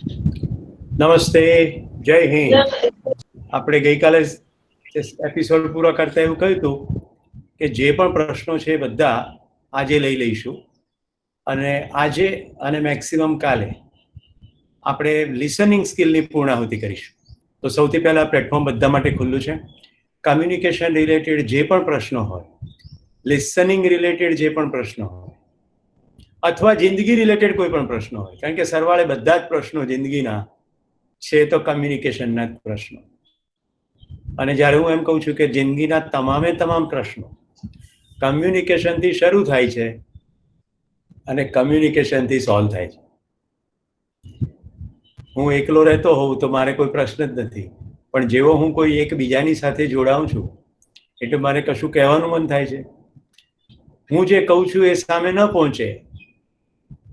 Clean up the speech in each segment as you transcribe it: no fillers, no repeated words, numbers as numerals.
નમસ્તે, જય હિન્દ. આપણે ગઈકાલે એપિસોડ પૂરો કરતા એવું કહ્યું હતું કે જે પણ પ્રશ્નો છે એ બધા આજે લઈ લઈશું અને આજે અને મેક્સિમમ કાલે આપણે લિસનિંગ સ્કિલની પૂર્ણાહુતિ કરીશું. તો સૌથી પહેલા પ્લેટફોર્મ બધા માટે ખુલ્લું છે. કમ્યુનિકેશન રિલેટેડ જે પણ પ્રશ્નો હોય, લિસનિંગ રિલેટેડ જે પણ પ્રશ્નો હોય, અથવા જિંદગી રિલેટેડ કોઈ પણ પ્રશ્નો હોય, કારણ કે સરવાળે બધા જ પ્રશ્નો જિંદગીના છે તો કમ્યુનિકેશનના જ પ્રશ્નો. અને જ્યારે હું એમ કહું છું કે જિંદગીના તમામ પ્રશ્નો કમ્યુનિકેશનથી શરૂ થાય છે અને કમ્યુનિકેશનથી સોલ્વ થાય છે. હું એકલો રહેતો હોઉં તો મારે કોઈ પ્રશ્ન જ નથી, પણ જેવો હું કોઈ એકબીજાની સાથે જોડાઉં છું એટલે મારે કશું કહેવાનું મન થાય છે. હું જે કહું છું એ સામે ન પહોંચે,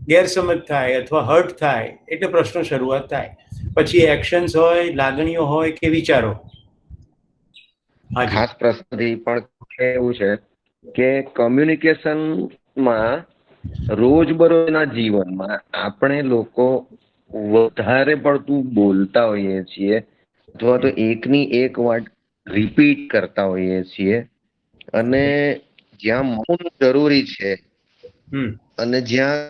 ગેરસમજ થાય અથવા હર્ટ થાય એટલે પ્રશ્નો શરૂઆત થાય. પછી એક્શન્સ હોય, લાગણીઓ હોય કે વિચારો. ખાસ પ્રશ્ન પણ એવું છે કે કમ્યુનિકેશનમાં રોજબરોજના જીવનમાં આપણે લોકો વધારે પડતું બોલતા હોઈએ છીએ અથવા તો એકની એક વાત રિપીટ કરતા હોઈએ છીએ, અને જ્યાં મૌન જરૂરી છે અને જ્યાં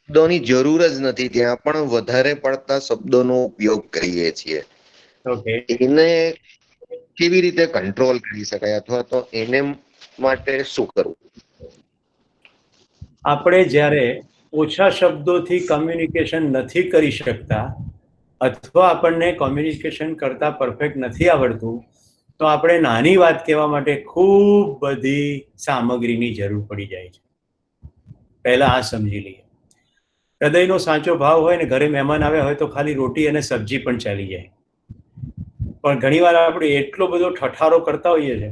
શબ્દોની જરૂર જ નથી ત્યાં પણ વધારે પડતા શબ્દોનો ઉપયોગ કરીએ છીએ. એને કેવી રીતે કંટ્રોલ કરી શકાય અથવા તો એને માટે શું કરવું? આપણે જ્યારે ઓછા શબ્દોથી કમ્યુનિકેશન નથી કરી શકતા અથવા આપણને કમ્યુનિકેશન કરતા પરફેક્ટ નથી આવડતું તો આપણે નાની વાત કહેવા માટે ખૂબ બધી સામગ્રીની જરૂર પડી જાય છે. પહેલા આ સમજી લઈએ. હૃદયનો સાચો ભાવ હોય ને ઘરે મહેમાન આવ્યા હોય તો ખાલી રોટી અને સબ્જી પણ ચાલી જાય, પણ ઘણીવાર આપણે એટલો બધો ઠઠારો કરતા હોઈએ છીએ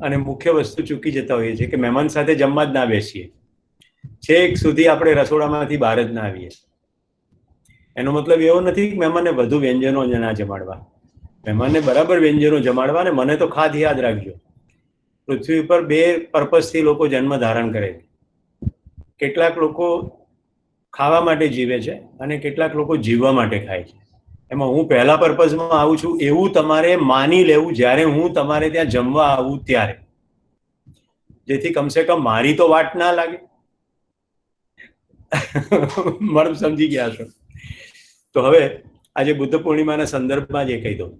અને મુખ્ય વસ્તુ ચૂકી જતા હોઈએ છીએ કે મહેમાન સાથે જમવા જ ના બેસીએ, છેક સુધી આપણે રસોડામાંથી બહાર જ ના આવીએ. એનો મતલબ એવો નથી કે મહેમાનને વધુ વ્યંજનો ના જમાડવા, મહેમાનને બરાબર વ્યંજનો જમાડવા. ને મને તો ખાસ યાદ રાખજો, પૃથ્વી પર 2 પર્પઝથી લોકો જન્મ ધારણ કરે છે. કેટલાક લોકો ખાવા માટે જીવે છે અને કેટલાક લોકો જીવવા માટે ખાય છે. એમાં હું પહેલા પર્પઝમાં આવું છું એવું તમારે માની લેવું જ્યારે હું તમારે ત્યાં જમવા આવું ત્યારે, જેથી કમસે કમ મારી તો વાટ ના લાગે. મર્મ સમજી ગયા છો? તો હવે આજે બુદ્ધ પૂર્ણિમાના સંદર્ભમાં જ એ કહી દઉં.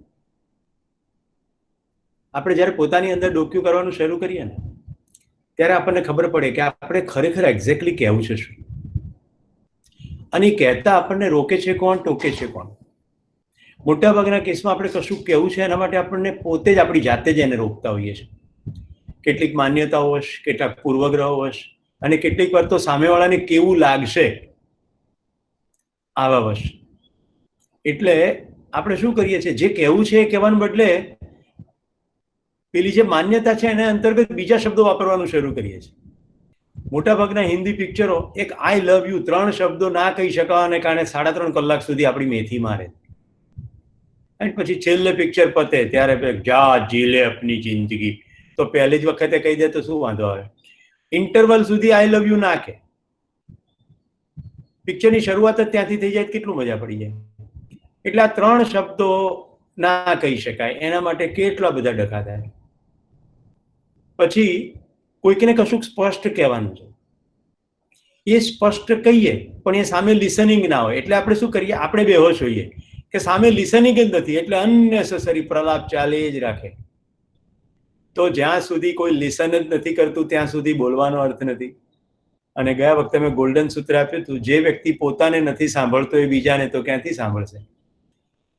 આપણે જ્યારે પોતાની અંદર ડોક્યું કરવાનું શરૂ કરીએ ને ત્યારે આપણને ખબર પડે કે આપણે ખરેખર એક્ઝેક્ટલી કહેવું છે શું, અને કહેતા આપણને રોકે છે કોણ, ટોકે છે કોણ. મોટાભાગના કેસમાં આપણે કશું કહેવું છે એના માટે આપણને પોતે જ આપણી જાતે જ એને રોકતા હોઈએ છીએ. કેટલીક માન્યતાઓ હશે, કેટલાક પૂર્વગ્રહો હશે, અને કેટલીક વાર તો સામેવાળાને કેવું લાગશે આવા હશે. એટલે આપણે શું કરીએ છીએ, જે કહેવું છે એ કહેવાને બદલે પેલી જે માન્યતા છે એને અંતર્ગત બીજા શબ્દો વાપરવાનું શરૂ કરીએ છીએ. મોટાભાગના હિન્દી પિક્ચરો એક આઈ લવ યુ 3 શબ્દો ના કહી શકાવાને કારણે 3.5 કલાક સુધી આપણી મેથી મારે, અને પછી છેલ્લે પિક્ચર પતે ત્યારે જા જીલે અપની જિંદગી, તો પહેલી જ વખતે કહી દે તો શું વાંધો આવે? ઇન્ટરવલ સુધી આઈ લવ યુ ના કહે, પિક્ચરની શરૂઆત જ ત્યાંથી થઈ જાય, કેટલું મજા પડી જાય. એટલે આ 3 શબ્દો ના કહી શકાય એના માટે કેટલા બધા ડખા થાય. પછી કોઈકને કશું સ્પષ્ટ કહેવાનું છે, એ સ્પષ્ટ કહીએ પણ એ સામે લિસનિંગ ના હોય, એટલે આપણે શું કરીએ, આપણે બેહોશ હોઈએ કે સામે લિસનિંગ જ નથી, એટલે અનનેસેસરી પ્રલાપ ચાલે જ રાખે. તો જ્યાં સુધી કોઈ લિસન જ નથી કરતું ત્યાં સુધી બોલવાનો અર્થ નથી. અને ગયા વખતે મેં ગોલ્ડન સૂત્ર આપ્યું હતું, જે વ્યક્તિ પોતાને નથી સાંભળતો એ બીજાને તો ક્યાંથી સાંભળશે.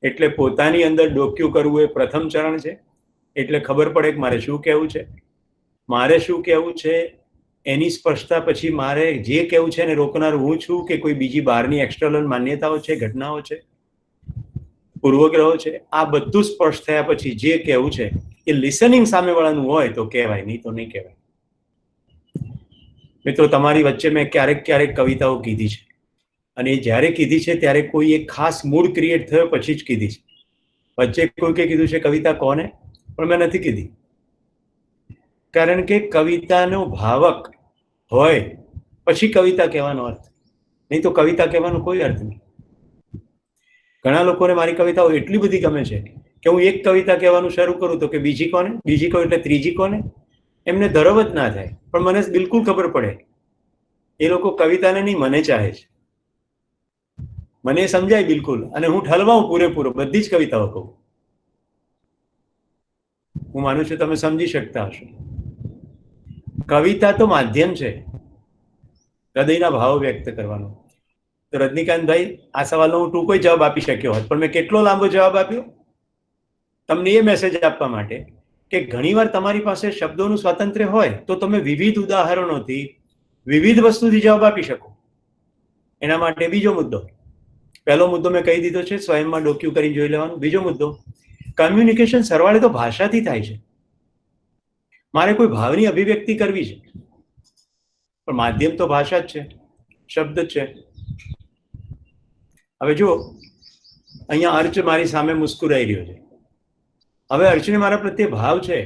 એટલે પોતાની અંદર ડોક્યું કરવું એ પ્રથમ ચરણ છે. એટલે ખબર પડે કે મારે શું કહેવું છે, મારે શું કહેવું છે એની સ્પષ્ટતા પછી મારે જે કહેવું છે એને રોકનાર હું છું કે કોઈ બીજી બહારની એક્સટર્નલ માન્યતાઓ છે, ઘટનાઓ છે, પૂર્વગ્રહો છે. આ બધું સ્પષ્ટ થયા પછી જે કહેવું છે એ લિસનિંગ સામેવાળાનું હોય તો કહેવાય, નહીં તો નહીં કહેવાય. મિત્રો, તમારી વચ્ચે મેં ક્યારેક કવિતાઓ કીધી છે, અને જ્યારે કીધી છે ત્યારે કોઈ એક ખાસ મૂડ ક્રિએટ થયો પછી જ કીધી છે. વચ્ચે કોઈકે કીધું છે કવિતા કોને, પણ મેં નથી કીધી, કારણ કે કવિતાનો ભાવક હોય પછી કવિતા કહેવાનો અર્થ, નહીં તો કવિતા કહેવાનો કોઈ અર્થ નહીં. ઘણા લોકોને મારી કવિતાઓ એટલી બધી ગમે છે કે હું એક કવિતા કહેવાનું શરૂ કરું તો કે બીજી કોને, બીજી કહું એટલે ત્રીજી કોને, એમને ધરવ જ ના થાય. પણ મને બિલકુલ ખબર પડે એ લોકો કવિતાને નહીં મને ચાહે છે. મને સમજાય બિલકુલ, અને હું ઠલવાઉં પૂરેપૂરો બધી જ કવિતાઓ કહું. હું માનું છું તમે સમજી શકતા હશો. કવિતા તો માધ્યમ છે હૃદયના ભાવ વ્યક્ત કરવાનો. તો રજનીકાંતભાઈ, આ સવાલનો હું ટૂંકો જવાબ આપી શક્યો હોત, પણ મેં કેટલો લાંબો જવાબ આપ્યો તમને એ મેસેજ આપવા માટે કે ઘણીવાર તમારી પાસે શબ્દોનું સ્વાતંત્ર્ય હોય તો તમે વિવિધ ઉદાહરણોથી વિવિધ વસ્તુથી જવાબ આપી શકો. એના માટે બીજો મુદ્દો, પહેલો મુદ્દો મેં કહી દીધો છે, સ્વયંમાં ડોક્યુ કરીને જોઈ લેવાનું. બીજો મુદ્દો, કમ્યુનિકેશન સરવાળે તો ભાષાથી થાય છે. મારે કોઈ ભાવની અભિવ્યક્તિ કરવી છે, પણ માધ્યમ તો ભાષા જ છે, શબ્દ જ છે. હવે જો અહીંયા અર્ચ મારી સામે મુસ્કુરાઈ રહ્યો છે. હવે અર્ચને મારા પ્રત્યે ભાવ છે,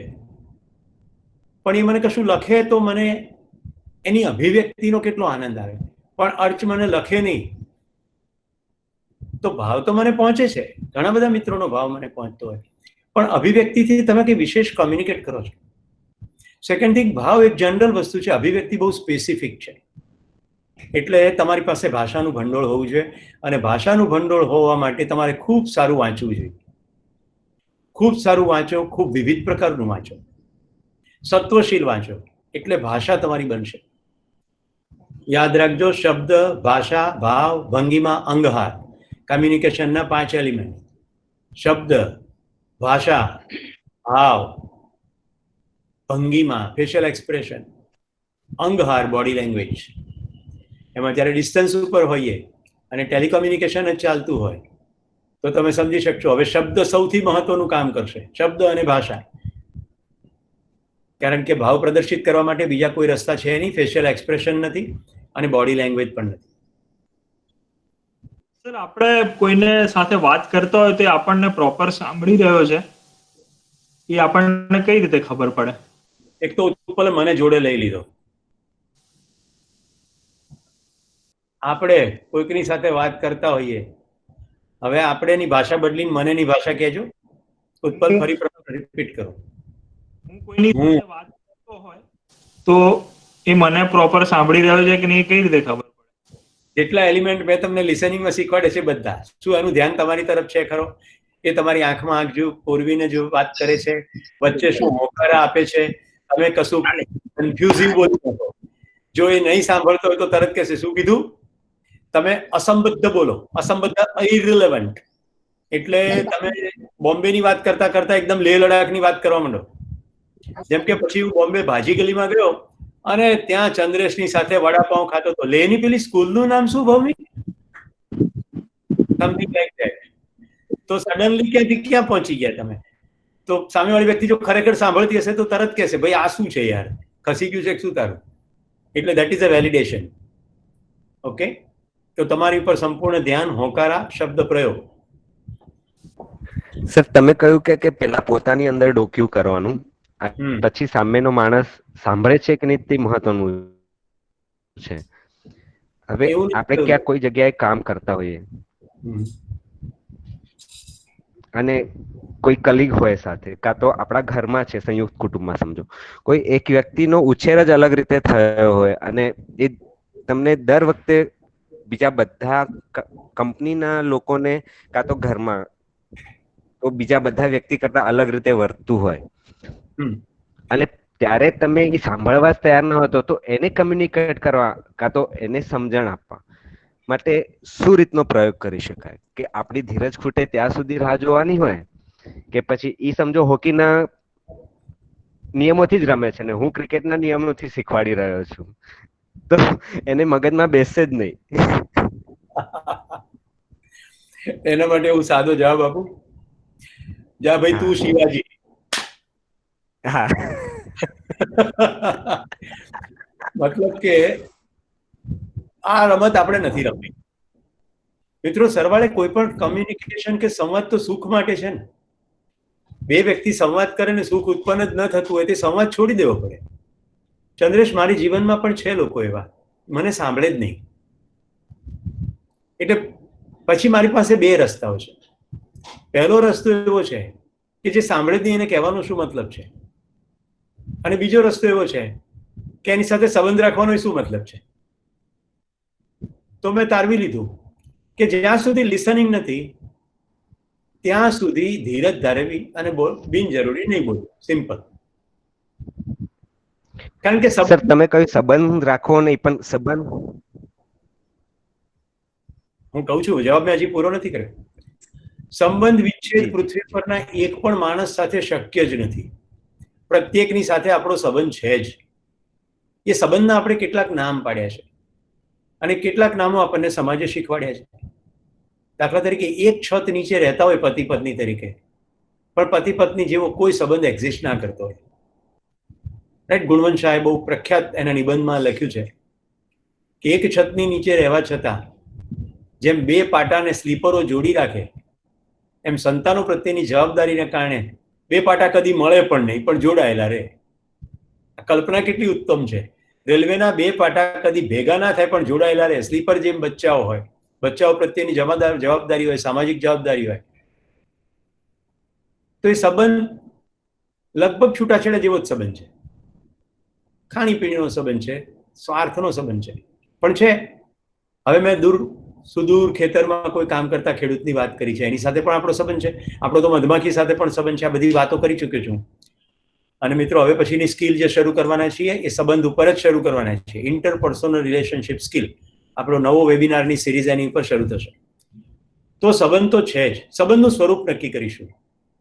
પણ એ મને કશું લખે તો મને એની અભિવ્યક્તિનો કેટલો આનંદ આવે. પણ અર્ચ મને લખે નહીં તો ભાવ તો મને પહોંચે છે. ઘણા બધા મિત્રોનો ભાવ મને પહોંચતો હોય, પણ અભિવ્યક્તિથી તમે કંઈ વિશેષ કોમ્યુનિકેટ કરો છો. સેકન્ડ થિંગ, ભાવ એક જનરલ વસ્તુ છે, અભિવ્યક્તિ બહુ સ્પેસિફિક છે. એટલે તમારી પાસે ભાષાનું ભંડોળ હોવું જોઈએ, અને ભાષાનું ભંડોળ હોવા માટે તમારે ખૂબ સારું વાંચવું જોઈએ. ખૂબ સારું વાંચો, ખૂબ વિવિધ પ્રકારનું વાંચો, સત્વશીલ વાંચો, એટલે ભાષા તમારી બનશે. યાદ રાખજો, શબ્દ, ભાષા, ભાવ, ભંગીમા, અંગહાર, કમ્યુનિકેશનના 5 એલિમેન્ટ. શબ્દ, ભાષા, ભાવ, ભંગીમા, ફેશિયલ એક્સપ્રેશન, અંગહાર, બોડી લેંગ્વેજ. એમાં જ્યારે ડિસ્ટન્સ ઉપર હોઈએ અને ટેલિકોમ્યુનિકેશન જ ચાલતું હોય તો તમે સમજી શકશો. હવે શબ્દ સૌથી મહત્વનું કામ કરશે, શબ્દ અને ભાષા, કારણ કે ભાવ પ્રદર્શિત કરવા માટે બીજા કોઈ રસ્તા છે નહીં. ફેશિયલ એક્સપ્રેશન નથી અને બોડી લેંગ્વેજ પણ નથી. સર, આપણે કોઈને સાથે વાત કરતા હોય તો આપણને પ્રોપર સાંભળી રહ્યો છે એ આપણને કઈ રીતે ખબર પડે? એક તો ઉત્પલે મને જોડે લઈ લીધો. આપણે કોઈકની સાથે વાત કરતા હોઈએ, હવે આપણે એની ભાષા બદલીને મને એની ભાષા કહેજો. ઉત્પલ, ફરી રિપીટ કરો. હું કોઈની સાથે વાત કરતો હોય તો એ મને પ્રોપર સાંભળી રહ્યો છે કે નહીં, કઈ રીતે ખબર પડે? જેટલા એલિમેન્ટ મેં તમને લિસનિંગમાં શીખવાડે છે બધા, શું એનું ધ્યાન તમારી તરફ છે ખરો? એ તમારી આંખમાં આંખ જો પોરવીને જો વાત કરે છે, વચ્ચે શું હોકારા આપે છે, તમે કશું કન્ફ્યુઝિવ બોલી શકો. જો એ નહીં સાંભળતો હોય તો તરત કહેશે શું કીધું. તમે અસંબદ્ધ બોલો, અસંબદ્ધ ઇરરિલેવન્ટ, એટલે તમે બોમ્બેની વાત કરતા કરતા એકદમ લેહ લડાખની વાત કરવા માંડો. જેમ કે પછી હું બોમ્બે ભાજી ગલીમાં ગયો અને ત્યાં ચંદ્રેશની સાથે વડાપાઉં ખાતો તો લેહની પેલી સ્કૂલનું નામ શું ભૌમિક? Something like that. તો સડનલી ક્યાંથી ક્યાં પહોંચી ગયા તમે? તો સામેવાળી વ્યક્તિ જો ખરેખર સાંભળતી હશે તો તરત કહેશે ભાઈ આ શું છે યાર, ખસી ગયું છે શું તારું? એટલે that is a validation. Okay, તો તમારી ઉપર સંપૂર્ણ ધ્યાન, હોકારા, શબ્દ પ્રયોગ. સર, તમે કહ્યું કે પેલા પોતાની અંદર ડોક્યુ કરવાનું, પછી સામેનો માણસ સાંભળે છે કે નહીં તે મહત્વનું છે. હવે આપણે ક્યાંક કોઈ જગ્યાએ કામ કરતા હોઈએ અને કોઈ કલીગ હોય સાથે, કાં તો આપણા ઘરમાં છે, સંયુક્ત કુટુંબમાં સમજો, કોઈ એક વ્યક્તિનો ઉછેર જ અલગ રીતે થયો હોય અને એ તમને દર વખતે બીજા બધા કંપનીના લોકોને કાં તો ઘરમાં તો બીજા બધા વ્યક્તિ કરતા અલગ રીતે વર્તતું હોય અને ત્યારે તમે એ સાંભળવા જ તૈયાર ન હતો તો એને કમ્યુનિકેટ કરવા કાં તો એને સમજણ આપવા માટે શું રીતનો પ્રયોગ કરી શકાય? કે આપણી ધીરજ ખૂટે ત્યાં સુધી રાહ જોવાની હોય કે પછી ઈ સમજો હોકીના નિયમોથી જ રમે છે ને હું ક્રિકેટના નિયમોથી શીખવાડી રહ્યો છું, તો એને મગજમાં બેસશે જ નહીં. એના માટે હું સાદો જવાબ આપું. જા ભાઈ તું શિવાજી. હા, મતલબ કે આ રમત આપણે નથી રમવી. મિત્રો, સરવાળે કોઈ પણ કમ્યુનિકેશન કે સંવાદ તો સુખ માટે છે ને. બે વ્યક્તિ સંવાદ કરે ને સુખ ઉત્પન્ન જ ન થતું હોય તે સંવાદ છોડી દેવો પડે. ચંદ્રેશ, મારી જીવનમાં પણ છે લોકો એવા મને સાંભળે જ નહીં. એટલે પછી મારી પાસે બે રસ્તાઓ છે. પહેલો રસ્તો એવો છે કે જે સાંભળે નહીં એને કહેવાનો શું મતલબ છે, અને બીજો રસ્તો એવો છે કે એની સાથે સંબંધ રાખવાનો શું મતલબ છે. તો મેં તારવી લીધું કે જ્યાં સુધી લિસનિંગ નથી ત્યાં સુધી ધીરજ ધારવી અને બિનજરૂરી નહીં બોલવું. સિમ્પલ. કારણ કે સર તમે કહ્યું સંબંધ રાખવો નહીં, પણ સંબંધ હું કહું છું, જવાબ મેં હજી પૂરો નથી કર્યો. સંબંધ વિચ્છેદ પૃથ્વી પરના એક પણ માણસ સાથે શક્ય જ નથી. પ્રત્યેકની સાથે આપણો સંબંધ છે જ. એ સંબંધના આપણે કેટલાક નામ પાડ્યા છે અને કેટલાક નામો આપણને સમાજે શીખવાડ્યા છે. દાખલા તરીકે એક છત નીચે રહેતા હોય પતિ પત્ની તરીકે, પણ પતિ પત્ની જેવો કોઈ સંબંધ એક્ઝિસ્ટ ના કરતો હોય. રાઈટ. ગુણવંત શાહે બહુ પ્રખ્યાત એના નિબંધમાં લખ્યું છે કે એક છતની નીચે રહેવા છતાં જેમ બે પાટાને સ્લીપરો જોડી રાખે એમ સંતાનો પ્રત્યેની જવાબદારીને કારણે બે પાટા કદી મળે પણ નહીં, પણ જોડાયેલા રહે. કલ્પના કેટલી ઉત્તમ છે. રેલવેના બે પાટા કદી ભેગા ના થાય પણ જોડાયેલા રહે. સ્લીપર જેમ બચ્ચાઓ હોય, બચ્ચાઓ પ્રત્યેની જવાબદારી હોય, સામાજિક જવાબદારી હોય. તો એ સંબંધ લગભગ છૂટાછેડા જેવો જ સંબંધ છે. ખાણીપીણીનો સંબંધ છે, સ્વાર્થનો સંબંધ છે, પણ છે. હવે મેં સુદૂર ખેતરમાં કોઈ કામ કરતા ખેડૂતની વાત કરી છે, એની સાથે પણ આપણો સંબંધ છે. આપણો તો મધમાખી સાથે પણ સંબંધ છે. આ બધી વાતો કરી ચૂક્યો છું. અને મિત્રો, હવે પછીની સ્કિલ જે શરૂ કરવાના છીએ એ સંબંધ ઉપર જ શરૂ કરવાના છીએ. ઇન્ટરપર્સનલ રિલેશનશિપ સ્કિલ, આપણો નવો વેબિનારની સિરીઝ એની ઉપર શરૂ થશે. તો સંબંધ તો છે જ. સંબંધનું સ્વરૂપ નક્કી કરીશું.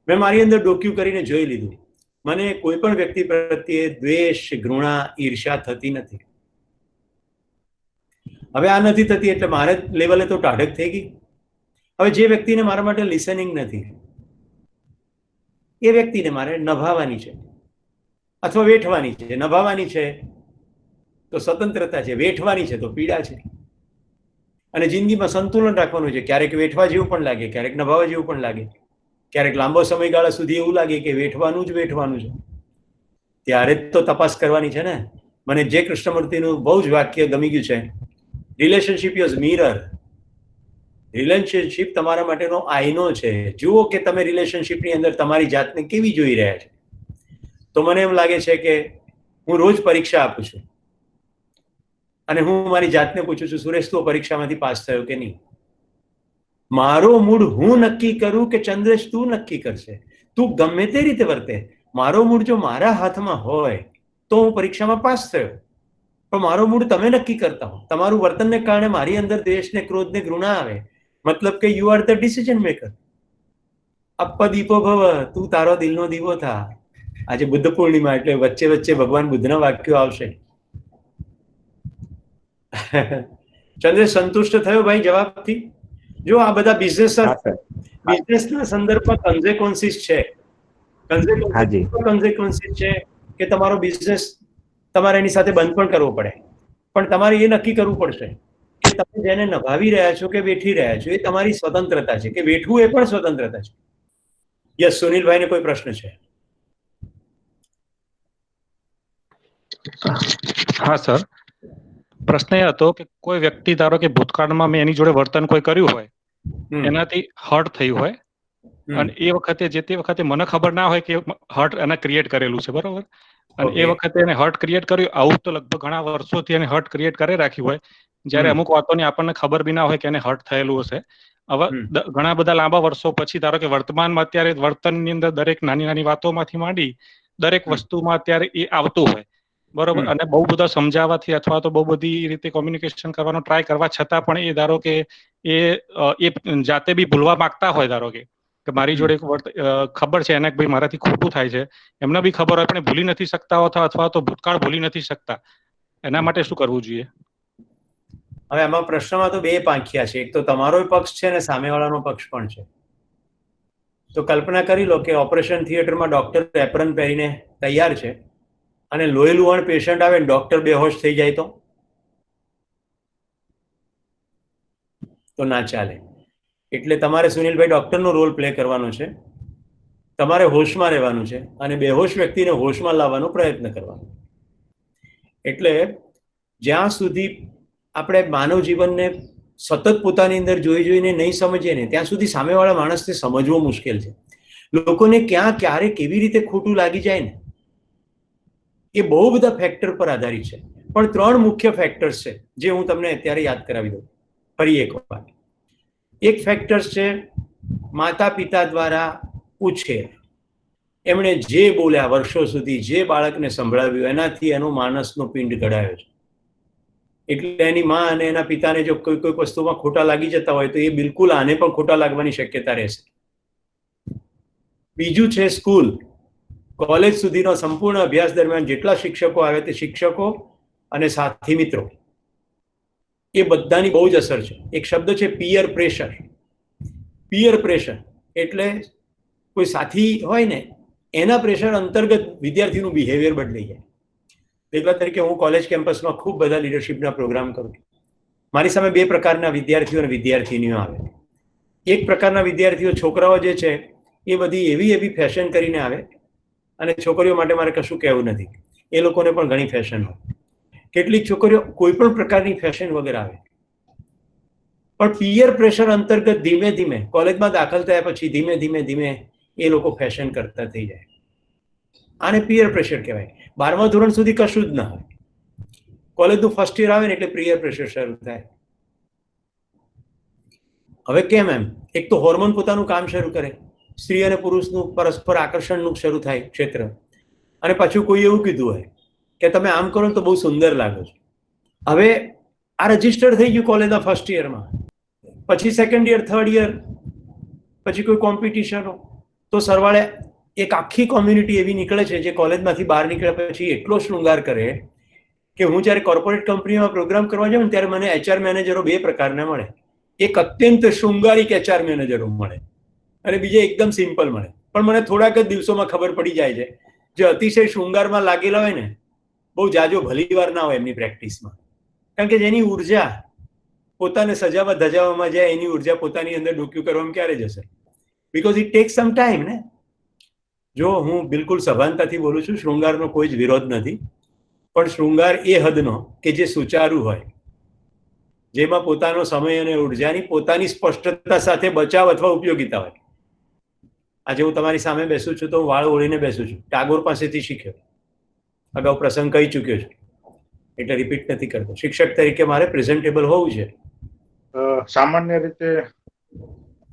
મેં મારી અંદર ડોક્યુ કરીને જોઈ લીધું, મને કોઈ પણ વ્યક્તિ પ્રત્યે દ્વેષ, ઘૃણા, ઈર્ષ્યા થતી નથી. હવે આ નથી થતી એટલે મારે લેવલે તો ટાઢક થઈ ગઈ. હવે જે વ્યક્તિને મારા માટે લિસનિંગ નથી એ વ્યક્તિને મારે નભાવવાની છે અથવા વેઠવાની છે. નભાવવાની છે તો સ્વતંત્રતા છે, વેઠવાની છે તો પીડા છે. અને જિંદગીમાં સંતુલન રાખવાનું છે. ક્યારેક વેઠવા જેવું પણ લાગે, ક્યારેક નભાવવા જેવું પણ લાગે, ક્યારેક લાંબો સમયગાળા સુધી એવું લાગે કે વેઠવાનું જ વેઠવાનું છે. ત્યારે જ તો તપાસ કરવાની છે ને. મને જે કૃષ્ણમૂર્તિનું બહુ જ વાક્ય ગમી ગયું છે, રિલેશનશિપ ઇઝ મિરર. રિલેશનશિપ તમારા માટેનો આઈનો છે. જુઓ કે તમે રિલેશનશિપની અંદર તમારી જાતને કેવી જોઈ રહ્યા છો. તો મને એમ લાગે છે કે હું રોજ પરીક્ષા આપું છું અને હું મારી જાતને પૂછું છું, સુરેશ તું પરીક્ષામાંથી પાસ થયો કે નહીં. મારો મૂડ હું નક્કી કરું કે ચંદ્રેશ તું નક્કી કરશે. તું ગમે તે રીતે વર્તે, મારો મૂડ જો મારા હાથમાં હોય તો હું પરીક્ષામાં પાસ થયો. પણ મારો મૂડ તમે નક્કી કરતા હો. તમારું વર્તનને કારણે મારી અંદર દ્વેષ ને ક્રોધ ને ઘૃણા આવે, મતલબ કે you are the decision maker. અપ્પ દીપો ભવ, તું તારો દિલનો દીવો થા. આજે બુદ્ધ પૂર્ણિમા એટલે વચ્ચે વચ્ચે ભગવાન બુદ્ધના વાક્યો આવશે. ચંદ્રેશ સંતુષ્ટ થયો ભાઈ જવાબથી? જો આ બધા બિઝનેસના સંદર્ભમાં કન્ઝેક્વન્સીસ છે. કન્ઝેક્વન્સીસ છે કે તમારો બિઝનેસ તમારે એની સાથે બંધ પણ કરવો પડે, પણ તમારે એ નક્કી કરવું પડશે કે તમે જેને નભાવી રહ્યા છો કે વેઠી રહ્યા છો એ તમારી સ્વતંત્રતા છે, કે વેઠવું એ પણ સ્વતંત્રતા છે. યસ, સુનિલભાઈને કોઈ પ્રશ્ન છે? હા સર, પ્રશ્ન એ હતો કે કોઈ વ્યક્તિ ધારો કે ભૂતકાળમાં મેં એની જોડે વર્તન કોઈ કર્યું હોય, એનાથી હર્ટ થયું હોય, અને એ વખતે જે તે વખતે મને ખબર ના હોય કે હર્ટ એને ક્રિએટ કરેલું છે, બરોબર? અને એ વખતે એને હર્ટ ક્રિએટ કર્યું. આવું તો લગભગ ઘણા વર્ષોથી એને હર્ટ ક્રિએટ કરી રાખ્યું હોય, જ્યારે અમુક વાતોની આપણને ખબર બી ના હોય કે એને હર્ટ થયેલું હશે. હવે ઘણા બધા લાંબા વર્ષો પછી ધારો કે વર્તમાનમાં અત્યારે વર્તનની અંદર દરેક નાની નાની વાતોમાંથી માંડી દરેક વસ્તુમાં અત્યારે એ આવતું હોય, બરોબર? અને બહુ બધા સમજાવવાથી અથવા તો બહુ બધી રીતે કોમ્યુનિકેશન કરવાનો ટ્રાય કરવા છતાં પણ એ ધારો કે એ જાતે બી ભૂલવા માંગતા હોય, ધારો કે મારી જોડે ખબર છે એને ભાઈ મારાથી ખોટું થાય છે, એમને બી ખબર હોય પણ ભૂલી નથી શકતા હોતા અથવા તો ભૂતકાળ ભૂલી નથી શકતા. એના માટે શું કરવું જોઈએ? હવે આમાં પ્રશ્નમાં તો બે પાંખિયા છે. એક તો તમારો પક્ષ છે અને સામેવાળાનો પક્ષ પણ છે. તો કલ્પના કરી લો કે ઓપરેશન થિયેટરમાં ડોક્ટર એપ્રન પહેરીને તૈયાર છે અને લોહી લુહાણ પેશન્ટ આવે, ડોક્ટર બેહોશ થઈ જાય તો ના ચાલે. એટલે તમારે સુનિલભાઈ ડોક્ટરનો રોલ પ્લે કરવાનો છે. તમારે હોશમાં રહેવાનું છે અને બેહોશ વ્યક્તિને હોશમાં લાવવાનો પ્રયત્ન કરવાનો. એટલે જ્યાં સુધી આપણે માનવ જીવનને સતત પોતાની અંદર જોઈ જોઈને નહીં સમજીએ ને ત્યાં સુધી સામેવાળા માણસને સમજવો મુશ્કેલ છે. લોકોને ક્યાં ક્યારે કેવી રીતે ખોટું લાગી જાય ને એ બહુ બધા ફેક્ટર પર આધારિત છે. પણ 3 મુખ્ય ફેક્ટર્સ છે જે હું તમને અત્યારે યાદ કરાવી દઉં ફરી એક વાર. એક ફેક્ટર્સ છે માતા પિતા દ્વારા ઉછેર. એમણે જે બોલ્યા વર્ષો સુધી, જે બાળકને સંભળાવ્યું, એનાથી એનો માણસનો પિંડ ઘડાયો છે. એટલે એની માં અને એના પિતાને જો કોઈ વસ્તુમાં ખોટા લાગી જતા હોય તો એ બિલકુલ આને પણ ખોટા લાગવાની શક્યતા રહેશે. બીજું છે સ્કૂલ. કોલેજ સુધીનો સંપૂર્ણ અભ્યાસ દરમિયાન જેટલા શિક્ષકો આવે તે શિક્ષકો અને સાથી મિત્રો, એ બધાની બહુ જ અસર છે. એક શબ્દ છે પિયર પ્રેશર. પિયર પ્રેશર એટલે કોઈ સાથી હોય ને એના પ્રેશર અંતર્ગત વિદ્યાર્થીનું બિહેવિયર બદલાઈ જાય. દાખલા તરીકે હું કોલેજ કેમ્પસમાં ખૂબ બધા લીડરશિપના પ્રોગ્રામ કરું. મારી સામે 2 પ્રકારના વિદ્યાર્થીઓ અને વિદ્યાર્થીનીઓ આવે. એક પ્રકારના વિદ્યાર્થીઓ, છોકરાઓ જે છે એ બધી એવી ફેશન કરીને આવે, અને છોકરીઓ માટે મારે કશું કહેવું નથી, એ લોકોને પણ ઘણી ફેશન હોય. કેટલીક છોકરીઓ કોઈ પણ પ્રકારની ફેશન વગર આવે. પણ પિયર પ્રેશર અંતર્ગત ધીમે ધીમે કોલેજમાં દાખલ થયા પછી ધીમે ધીમે એ લોકો ફેશન કરતા થઈ જાય. આને પિયર પ્રેશર કહેવાય. 12મા ધોરણ સુધી કશું જ ના હોય. કોલેજનું ફર્સ્ટ યર આવે ને એટલે પિયર પ્રેશર શરૂ થાય. હવે કેમ એમ? એક તો હોર્મોન પોતાનું કામ શરૂ કરે, સ્ત્રી અને પુરુષનું પરસ્પર આકર્ષણનું શરૂ થાય ક્ષેત્ર, અને પાછું કોઈ એવું કીધું હોય કે તમે આમ કરો તો બહુ સુંદર લાગો છો. હવે આ રજીસ્ટર થઈ ગયું કોલેજના ફર્સ્ટ યરમાં, પછી સેકન્ડ યર, થર્ડ યર, પછી કોઈ કોમ્પિટિશનો, તો સરવાળે એક આખી કોમ્યુનિટી એવી નીકળે છે જે કોલેજમાંથી બહાર નીકળ્યા પછી એટલો શૃંગાર કરે કે હું જ્યારે કોર્પોરેટ કંપનીમાં પ્રોગ્રામ કરવા જાઉં ને ત્યારે મને HR મેનેજરો 2 પ્રકારના મળે. એક અત્યંત શૃંગારિક HR મેનેજરો મળે અને બીજા એકદમ સિમ્પલ મળે. પણ મને થોડાક જ દિવસોમાં ખબર પડી જાય છે જે અતિશય શૃંગારમાં લાગેલા હોય ને બહુ જાજો ભલી વાર ના હોય એમની પ્રેક્ટિસમાં. કારણ કે જેની ઉર્જા પોતાને સજાવા ધજાવામાં જાય એની ઉર્જા પોતાની અંદર ડોક્યુ કરવામાં ક્યારે જશે? Because it tax some time ને. જો હું બિલકુલ સભાનતાથી બોલું છું, શૃંગારનો કોઈ જ વિરોધ નથી, પણ શૃંગાર એ હદનો કે જે સુચારું હોય, જેમાં પોતાનો સમય અને ઉર્જાની પોતાની સ્પષ્ટતા સાથે બચાવ અથવા ઉપયોગિતા હોય. આજે હું તમારી સામે બેસું છું તો હું વાળ ઓળીને બેસું છું, ટાગોર પાસેથી શીખ્યો. અગાઉ પ્રસંગ કહી ચૂક્યો છું એટલે રિપીટ નથી કરતો. શિક્ષક તરીકે મારે પ્રેઝન્ટેબલ હોવું છે. સામાન્ય રીતે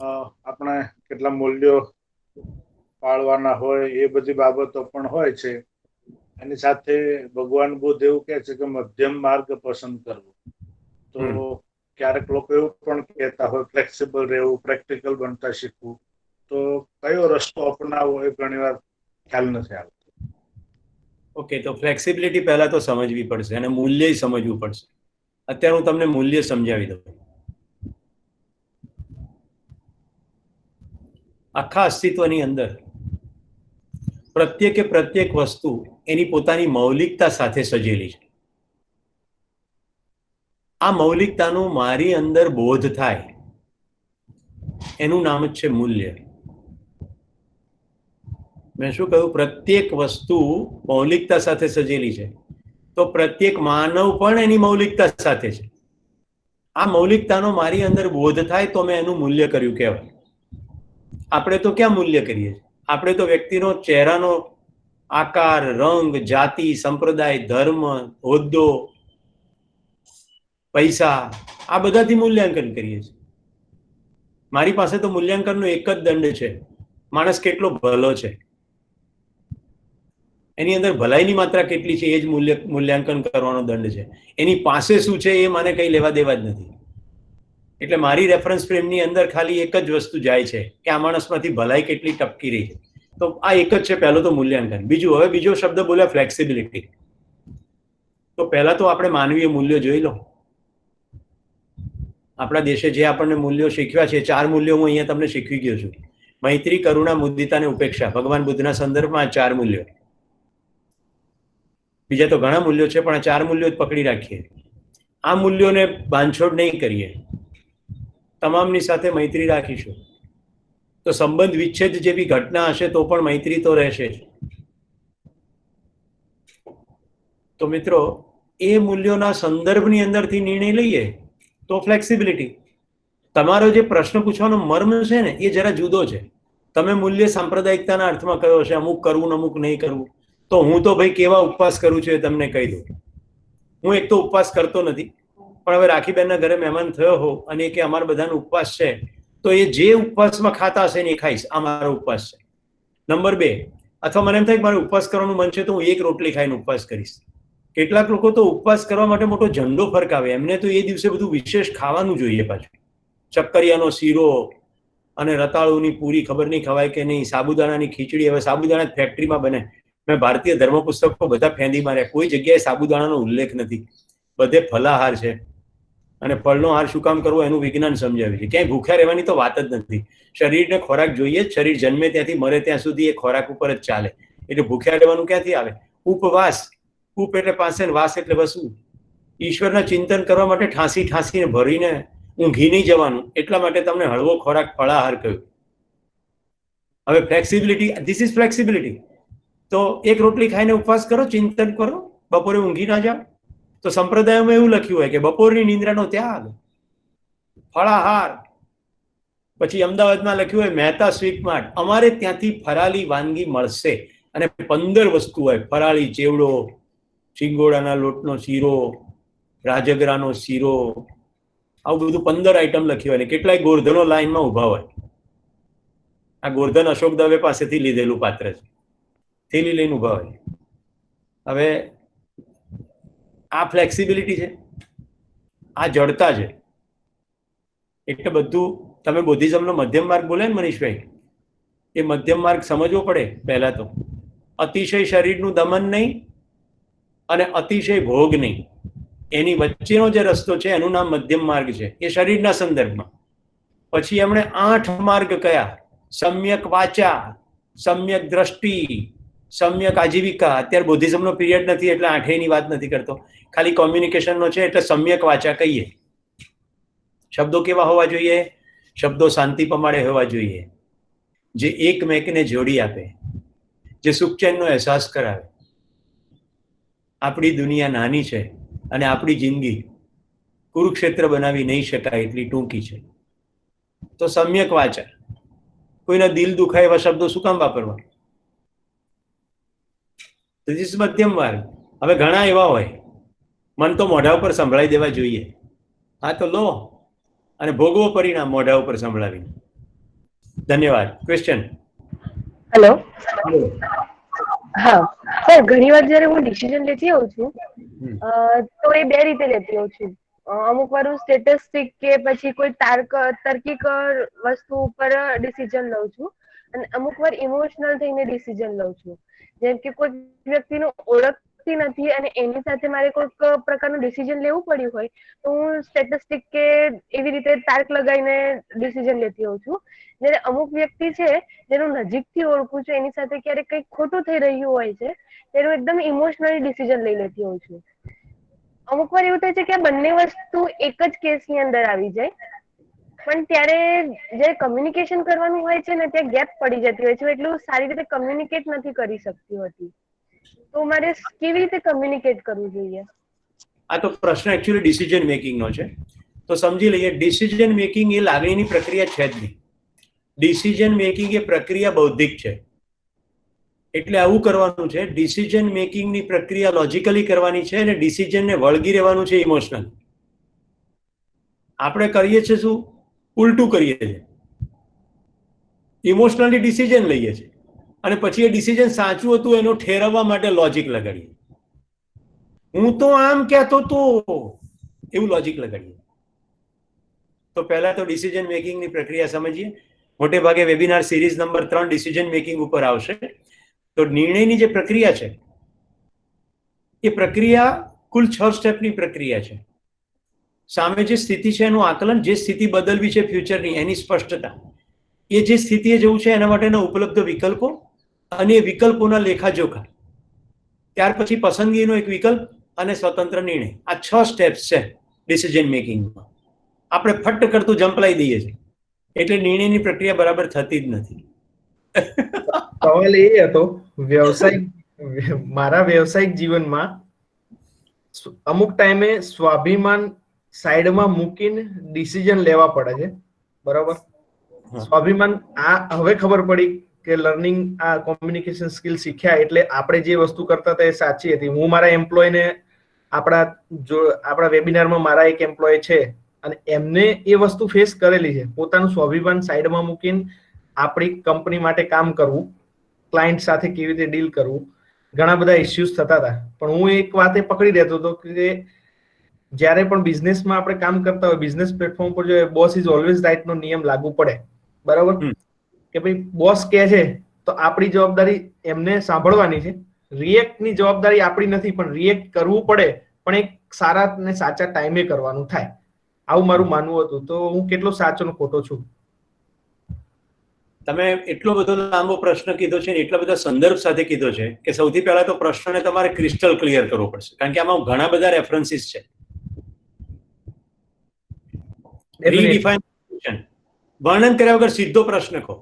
આપણે કેટલા મૂલ્યો પાળવાના હોય એ બધી બાબતો પણ હોય છે. એની સાથે ભગવાન બુદ્ધ એવું કહે છે કે મધ્યમ માર્ગ પસંદ કરવો. તો ક્યારેક લોકો એવું પણ કહેતા હોય ફ્લેક્સિબલ રહેવું, પ્રેક્ટિકલ બનતા શીખવું. તો કયો રસ્તો અપનાવવો એ ઘણી વાર ખ્યાલ નથી આવતો. ઓકે, તો ફ્લેક્સિબિલિટી પહેલા તો સમજવી પડશે અને મૂલ્ય સમજવું પડશે. અત્યારે હું તમને મૂલ્ય સમજાવી દઉં. આખા અસ્તિત્વની અંદર પ્રત્યેક વસ્તુ એની પોતાની મૌલિકતા સાથે સજેલી છે. આ મૌલિકતાનું મારી અંદર બોધ થાય એનું નામ જ છે મૂલ્ય. મેં શું કહ્યું? પ્રત્યેક વસ્તુ મૌલિકતા સાથે સજેલી છે, તો પ્રત્યેક માનવ પણ એની મૌલિકતા સાથે છે. આ મૌલિકતાનો મારી અંદર બોધ થાય તો મેં એનું મૂલ્ય કર્યું કહેવાય. આપણે તો ક્યાં મૂલ્ય કરીએ છીએ? આપણે તો વ્યક્તિનો ચહેરાનો આકાર, રંગ, જાતિ, સંપ્રદાય, ધર્મ, હોદ્દો, પૈસા, આ બધાથી મૂલ્યાંકન કરીએ છીએ. મારી પાસે તો મૂલ્યાંકનનો એક જ દંડ છે, માણસ કેટલો ભલો છે. એની અંદર ભલાઈની માત્રા કેટલી છે એ જ મૂલ્યાંકન કરવાનો દંડ છે. એની પાસે શું છે એ મને કંઈ લેવા દેવા જ નથી. એટલે મારી રેફરન્સ ફ્રેમની અંદર ખાલી એક જ વસ્તુ જાય છે કે આ માણસમાંથી ભલાઈ કેટલી ટપકી રહી છે. તો આ એક જ છે પહેલો તો મૂલ્યાંકન. બીજું, હવે બીજો શબ્દ બોલ્યા ફ્લેક્સિબિલિટી. તો પહેલા તો આપણે માનવીય મૂલ્યો જોઈ લો. આપણા દેશે જે આપણને મૂલ્યો શીખવ્યા છે, 4 મૂલ્યો હું અહીંયા તમને શીખવી ગયો છું. મૈત્રી, કરુણા, મુદિતા અને ઉપેક્ષા. ભગવાન બુદ્ધના સંદર્ભમાં 4 મૂલ્યો. બીજા તો ઘણા મૂલ્યો છે પણ આ 4 મૂલ્યો જ પકડી રાખીએ. આ મૂલ્યોને બાંધછોડ નહીં કરીએ, તમામની સાથે મૈત્રી રાખીશું, તો સંબંધ વિચ્છેદ જેવી ઘટના હશે તો પણ મૈત્રી તો રહેશે જ. તો મિત્રો, એ મૂલ્યોના સંદર્ભની અંદરથી નિર્ણય લઈએ તો ફ્લેક્સિબિલિટી. તમારો જે પ્રશ્ન પૂછવાનો મર્મ છે ને એ જરા જુદો છે. તમે મૂલ્ય સાંપ્રદાયિકતાના અર્થમાં કયો છે, અમુક કરવું અમુક નહીં કરવું. તો હું તો ભાઈ કેવા ઉપવાસ કરું છું એ તમને કહી દઉં. હું એક તો ઉપવાસ કરતો નથી, પણ હવે રાખીબેનના ઘરે મહેમાન થયો હો અને કે અમારા બધાનો ઉપવાસ છે, તો એ જે ઉપવાસમાં ખાતા હશે ને એ ખાઈશ. આ મારો ઉપવાસ છે. નંબર 2, અથવા મને એમ થાય કે મારે ઉપવાસ કરવાનું મન છે તો હું 1 રોટલી ખાઈને ઉપવાસ કરીશ. કેટલાક લોકો તો ઉપવાસ કરવા માટે મોટો ઝંડો ફરકાવે. એમને તો એ દિવસે બધું વિશેષ ખાવાનું જોઈએ પાછું. ચક્કરિયાનો શીરો અને રતાળુની પૂરી ખબર નહીં ખવાય કે નહીં, સાબુદાણાની ખીચડી. હવે સાબુદાણા ફેક્ટરીમાં બને. મેં ભારતીય ધર્મ પુસ્તકો બધા ફેંદી માર્યા, કોઈ જગ્યાએ સાબુદાણાનો ઉલ્લેખ નથી. બધે ફલાહાર છે. અને ફળનો હાર શું કામ કરવો એનું વિજ્ઞાન સમજાવ્યું છે. ક્યાંય ભૂખ્યા રહેવાની તો વાત જ નથી. શરીરને ખોરાક જોઈએ જ. શરીર જન્મે ત્યાંથી મરે ત્યાં સુધી એ ખોરાક ઉપર જ ચાલે. એટલે ભૂખ્યા રહેવાનું ક્યાંથી આવે? ઉપવાસ. ઉપ એટલે પાસે, વાસ એટલે વસવું. ઈશ્વરના ચિંતન કરવા માટે ઠાંસીને ભરીને ઊંઘી નહીં જવાનું. એટલા માટે તમને હળવો ખોરાક ફળાહાર કહ્યું. હવે ફ્લેક્સિબિલિટી, ધીસ ઇઝ ફ્લેક્સિબિલિટી. તો 1 રોટલી ખાઈને ઉપવાસ કરો, ચિંતન કરો, બપોરે ઊંઘી ના જાઓ. તો સંપ્રદાયોમાં એવું લખ્યું હોય કે બપોરની નિંદ્રાનો ત્યાગ, ફળાહાર. પછી અમદાવાદમાં લખ્યું હોય મહેતા સ્વીટ માર્ટ, અમારે ત્યાંથી ફરાળી વાનગી મળશે અને 15 વસ્તુ હોય. ફરાળી ચેવડો, સિંગોડાના લોટનો શીરો, રાજગરાનો શીરો, આવું બધું 15 આઈટમ લખી હોય. ને કેટલાય ગોરધનો લાઈનમાં ઉભા હોય. આ ગોરધન અશોક દવે પાસેથી લીધેલું પાત્ર છે. થેલી લઈને ઉભા હોય. હવે આ ફ્લેક્સિબિલિટી છે, આ જડતા છે. એટલે બધું તમે બુદ્ધિઝમનો મધ્યમ માર્ગ બોલે ને મનીષભાઈ, એ મધ્યમ માર્ગ સમજવો પડે. પહેલા તો અતિશય શરીરનું દમન નહીં અને અતિશય ભોગ નહીં, એની વચ્ચેનો જે રસ્તો છે એનું નામ મધ્યમ માર્ગ છે, એ શરીરના સંદર્ભમાં. પછી એમણે 8 માર્ગ કયા? સમ્યક વાચા, સમ્યક દ્રષ્ટિ, સમ્યક આજીવિકા. અત્યારે બુદ્ધિઝમનો પીરિયડ નથી એટલે 8ની વાત નથી કરતો, ખાલી કોમ્યુનિકેશનનો છે એટલે સમ્યક વાચા કહીએ. શબ્દો કેવા હોવા જોઈએ? શબ્દો શાંતિ પ્રમાણે હોવા જોઈએ, જે એકમેકને જોડી આપે, જે સુખચેનનો અહેસાસ કરાવે. આપણી દુનિયા નાની છે અને આપણી જિંદગી કુરુક્ષેત્ર બનાવી નહીં શકાય એટલી ટૂંકી છે. તો સમ્યક વાચા. કોઈના દિલ દુખાય એવા શબ્દો શું કામ વાપરવા? મધ્યમ માર્ગ. હવે ઘણા એવા હોય, મન તો મોઢા ઉપર સંભળાઈ દેવા જોઈએ. હા તો લો અને ભોગવો પરિણામ મોઢા ઉપર સંભળાવીને. ધન્યવાદ. ક્વેશ્ચન. હેલો. હા સર, ઘણી વાર જયારે હું ડિસિઝન લેતી હોઉં છું તો એ 2 રીતે લેતી હોઉં છું. અમુક વાર હું સ્ટેટિસ્ટિક કે પછી કોઈ તાર્કિક વસ્તુ ઉપર ડિસિઝન લઉં છું અને અમુક વાર ઇમોશનલ થઈને ડિસિઝન લઉં છું. જેમ કે કોઈ વ્યક્તિને ઓળખતી નથી અને એની સાથે મારે કોઈક પ્રકારનું ડિસિઝન લેવું પડ્યું હોય તો હું સ્ટેટિસ્ટિક કે એવી રીતે તાર્ક લગાવીને ડિસિઝન લેતી હોઉં છું. જયારે અમુક વ્યક્તિ છે જેનું નજીકથી ઓળખું છું, એની સાથે ક્યારેક કંઈક ખોટું થઈ રહ્યું હોય છે ત્યારે એકદમ ઇમોશનલી ડિસિઝન લઈ લેતી હોઉં છું. અમુક વાર એવું થાય છે કે આ બંને વસ્તુ એક જ કેસની અંદર આવી જાય, પણ ત્યારે જે કમ્યુનિકેશન કરવાનું હોય છે ને ત્યાં ગેપ પડી જતી હોય છે, એટલું સારી રીતે કમ્યુનિકેટ નથી કરી શકતી હોતી. તો મારે કેવી રીતે કમ્યુનિકેટ કરવું જોઈએ? આ તો પ્રશ્ન એકચ્યુઅલી ડિસિઝન મેકિંગનો છે. તો સમજી લઈએ, ડિસિઝન મેકિંગ એ લાગણીની પ્રક્રિયા છે જ નહીં. ડિસિઝન મેકિંગ એ પ્રક્રિયા બૌદ્ધિક છે. એટલે આવું કરવાનું છે, ડિસિઝન મેકિંગની પ્રક્રિયા લોજિકલી કરવાની છે અને ડિસિઝનને વળગી રહેવાનું છે ઇમોશનલ. આપણે કરીએ છીએ શું? ઉલટું કરીએ છીએ. ઇમોશનલી ડિસિઝન લઈએ છીએ અને પછી એ ડિસિઝન સાચું હતું એનો ઠેરવવા માટે લોજિક લગાડીએ. હું તો આમ કહેતો તો એવું લોજિક લગાડીએ. તો પહેલા તો ડિસિઝન મેકિંગની પ્રક્રિયા સમજીએ. મોટે ભાગે webinar series number 3 decision making ઉપર આવશે. તો નિર્ણયની જે પ્રક્રિયા છે એ પ્રક્રિયા કુલ 6 સ્ટેપની પ્રક્રિયા છે. સામે જે સ્થિતિ છે એનું આકલન, જે સ્થિતિ બદલવી છે ફ્યુચરની એની સ્પષ્ટતા, એ જે સ્થિતિએ જવું છે એના માટેના ઉપલબ્ધ વિકલ્પો અને એ વિકલ્પોના લેખાજોખા, ત્યાર પછી પસંદગીનો એક વિકલ્પ અને સ્વતંત્ર નિર્ણય. આ 6 સ્ટેપ્સ છે ડિસિઝન મેકિંગમાં. આપણે ફટ કરતું જંપલાઈ દઈએ છીએ એટલે નિર્ણયની પ્રક્રિયા બરાબર થતી જ નથી. સવાલ એ હતો, મારા વ્યવસાયિક જીવનમાં અમુક ટાઈમે સ્વાભિમાન સાઈડમાં મૂકીને ડિસિઝન લેવા પડે છે, બરાબર? સ્વાભિમાન આ હવે ખબર પડી કે લર્નિંગ આ કોમ્યુનિકેશન સ્કિલ શીખ્યા એટલે આપણે જે વસ્તુ કરતા હતા એ સાચી હતી. હું મારા એમ્પ્લોયને આપણા વેબિનારમાં મારા એક એમ્પ્લોય છે અને એમને એ વસ્તુ ફેસ કરેલી છે, પોતાનું સ્વાભિમાન સાઈડમાં મૂકીને આપણી કંપની માટે કામ કરવું, ક્લાયન્ટ સાથે કેવી રીતે ડીલ કરવું, ઘણા બધા ઇસ્યુઝ થતા હતા. પણ હું એક વાતે પકડી રહેતો હતો કે જ્યારે પણ બિઝનેસમાં આપણે કામ કરતા હોય, બિઝનેસ પ્લેટફોર્મ પર જો બોસ ઇઝ ઓલવેઝ રાઈટ નો નિયમ લાગુ પડે, બરાબર? કે ભાઈ બોસ કહે છે તો આપણી જવાબદારી એમને સાંભળવાની છે, રિએક્ટની જવાબદારી આપણી નથી, પણ રિએક્ટ કરવું પડે, પણ એક સારા અને સાચા ટાઈમે કરવાનું થાય. આવું મારું માનવું હતું. તો હું કેટલો સાચો ને ખોટો છું? તમે એટલો બધો લાંબો પ્રશ્ન કીધો છે ને એટલા બધા સંદર્ભ સાથે કીધો છે કે સૌથી પહેલા તો પ્રશ્નને તમારે ક્રિસ્ટલ ક્લિયર કરવો પડશે, કારણ કે આમાં ઘણા બધા રેફરન્સીસ છે. રીડિફાઇન વર્ણન કર્યા વગર સીધો પ્રશ્ન કહો.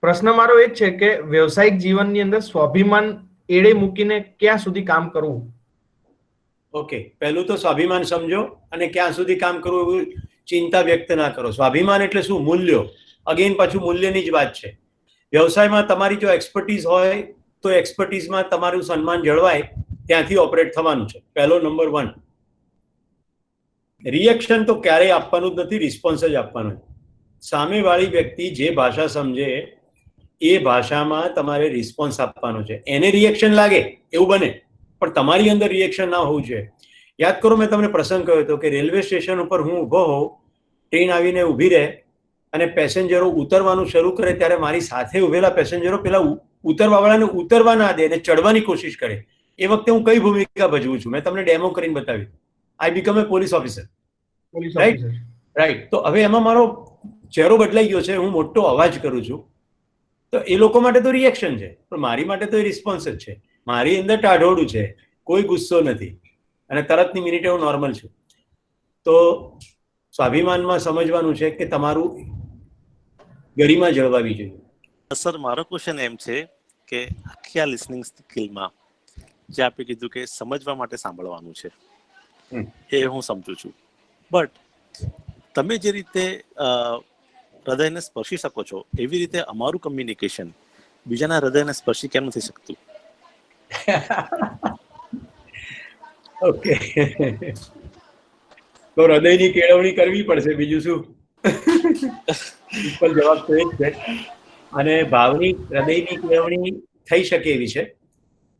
પ્રશ્ન મારો એ જ છે કે વ્યવસાયિક જીવનની અંદર સ્વાભિમાન એડે મૂકીને ક્યાં સુધી કામ કરવું? ઓકે, પહેલું તો સ્વાભિમાન સમજો અને ક્યાં સુધી કામ કરવું એવું ચિંતા વ્યક્ત ના કરો. સ્વાભિમાન એટલે શું? મૂલ્યો. અગેન પાછું મૂલ્યની જ વાત છે. વ્યવસાયમાં તમારી જો એક્સપર્ટીઝ હોય તો એક્સપર્ટીઝમાં તમારું સન્માન જળવાય, ત્યાંથી ઓપરેટ થવાનું છે. પહેલો નંબર 1. રિએક્શન તો ક્યારેય આપવાનું જ નથી, રિસ્પોન્સ જ આપવાનો. સામેવાળી વ્યક્તિ જે ભાષા સમજે એ ભાષામાં તમારે રિસ્પોન્સ આપવાનો છે. એને રિએક્શન લાગે એવું બને, પણ તમારી અંદર રિએક્શન ના હોવું જોઈએ. યાદ કરો, મેં તમને પ્રસંગ કહ્યો હતો કે રેલવે સ્ટેશન ઉપર હું ઊભો હોઉં, ટ્રેન આવીને ઊભી રહે અને પેસેન્જરો ઉતરવાનું શરૂ કરે ત્યારે મારી સાથે ઉભેલા પેસેન્જરો પેલા ઉતરવાવાળાને ઉતરવા ના દે અને ચડવાની કોશિશ કરે. એ વખતે હું કઈ ભૂમિકા ભજવું છું? મેં તમને ડેમો કરીને બતાવ્યું. I become A police officer. Right. તો હવે એમાં મારો ચહેરો બદલાઈ ગયો છે, હું મોટો અવાજ કરું છું, તો એ લોકો માટે તો રિએક્શન છે, પણ મારી માટે તો એ રિસ્પોન્સ જ છે. મારી અંદર ટાઢોળું છે, કોઈ ગુસ્સો નથી, અને તરતની મિનિટે હું નોર્મલ છું. તો સ્વાભિમાનમાં સમજવાનું છે કે તમારું ગરિમા જળવાવી જોઈએ. સર, મારો ક્વેશ્ચન એમ છે કે આખી આ લિસનિંગ સ્કિલમાં જે આપણે કીધું કે સમજવા માટે સાંભળવાનું છે, એ હું સમજુ છું, બટ તમે જે રીતે હૃદયને સ્પર્શી શકો છો એવી રીતે અમારું કમ્યુનિકેશન બીજાના હૃદયને સ્પર્શી કેમ નથી શકતું? ઓકે, તો હૃદયની કેળવણી કરવી પડશે, બીજું શું? સિમ્પલ જવાબ તો એ જ છે. અને ભાવની હૃદયની કેળવણી થઈ શકે એવી છે.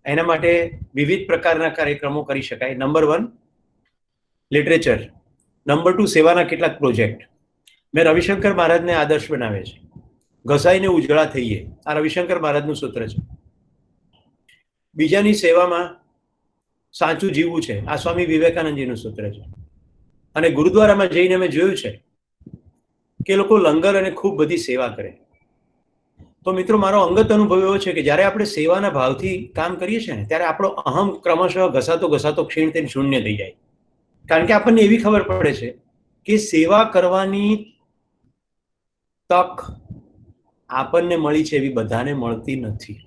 એના માટે વિવિધ પ્રકારના કાર્યક્રમો કરી શકાય. નંબર 1 લિટરેચર, નંબર 2 સેવાના કેટલાક પ્રોજેક્ટ. મેં રવિશંકર મહારાજને આદર્શ બનાવે છે. ઘસાઈને ઉજળા થઈએ, આ રવિશંકર મહારાજનું સૂત્ર છે. બીજાની સેવામાં સાચું જીવવું છે, આ સ્વામી વિવેકાનંદજીનું સૂત્ર છે. અને ગુરુદ્વારામાં જઈને મેં જોયું છે કે લોકો લંગર અને ખૂબ બધી સેવા કરે. તો મિત્રો, મારો અંગત અનુભવ એવો છે કે જ્યારે આપણે સેવાના ભાવથી કામ કરીએ છીએ ને, ત્યારે આપણો અહમ ક્રમશઃ ઘસાતો ક્ષીણ થઈને શૂન્ય થઈ જાય. કારણ કે આપણને એવી ખબર પડે છે કે સેવા કરવાની તક આપણને મળી છે એવી બધાને મળતી નથી.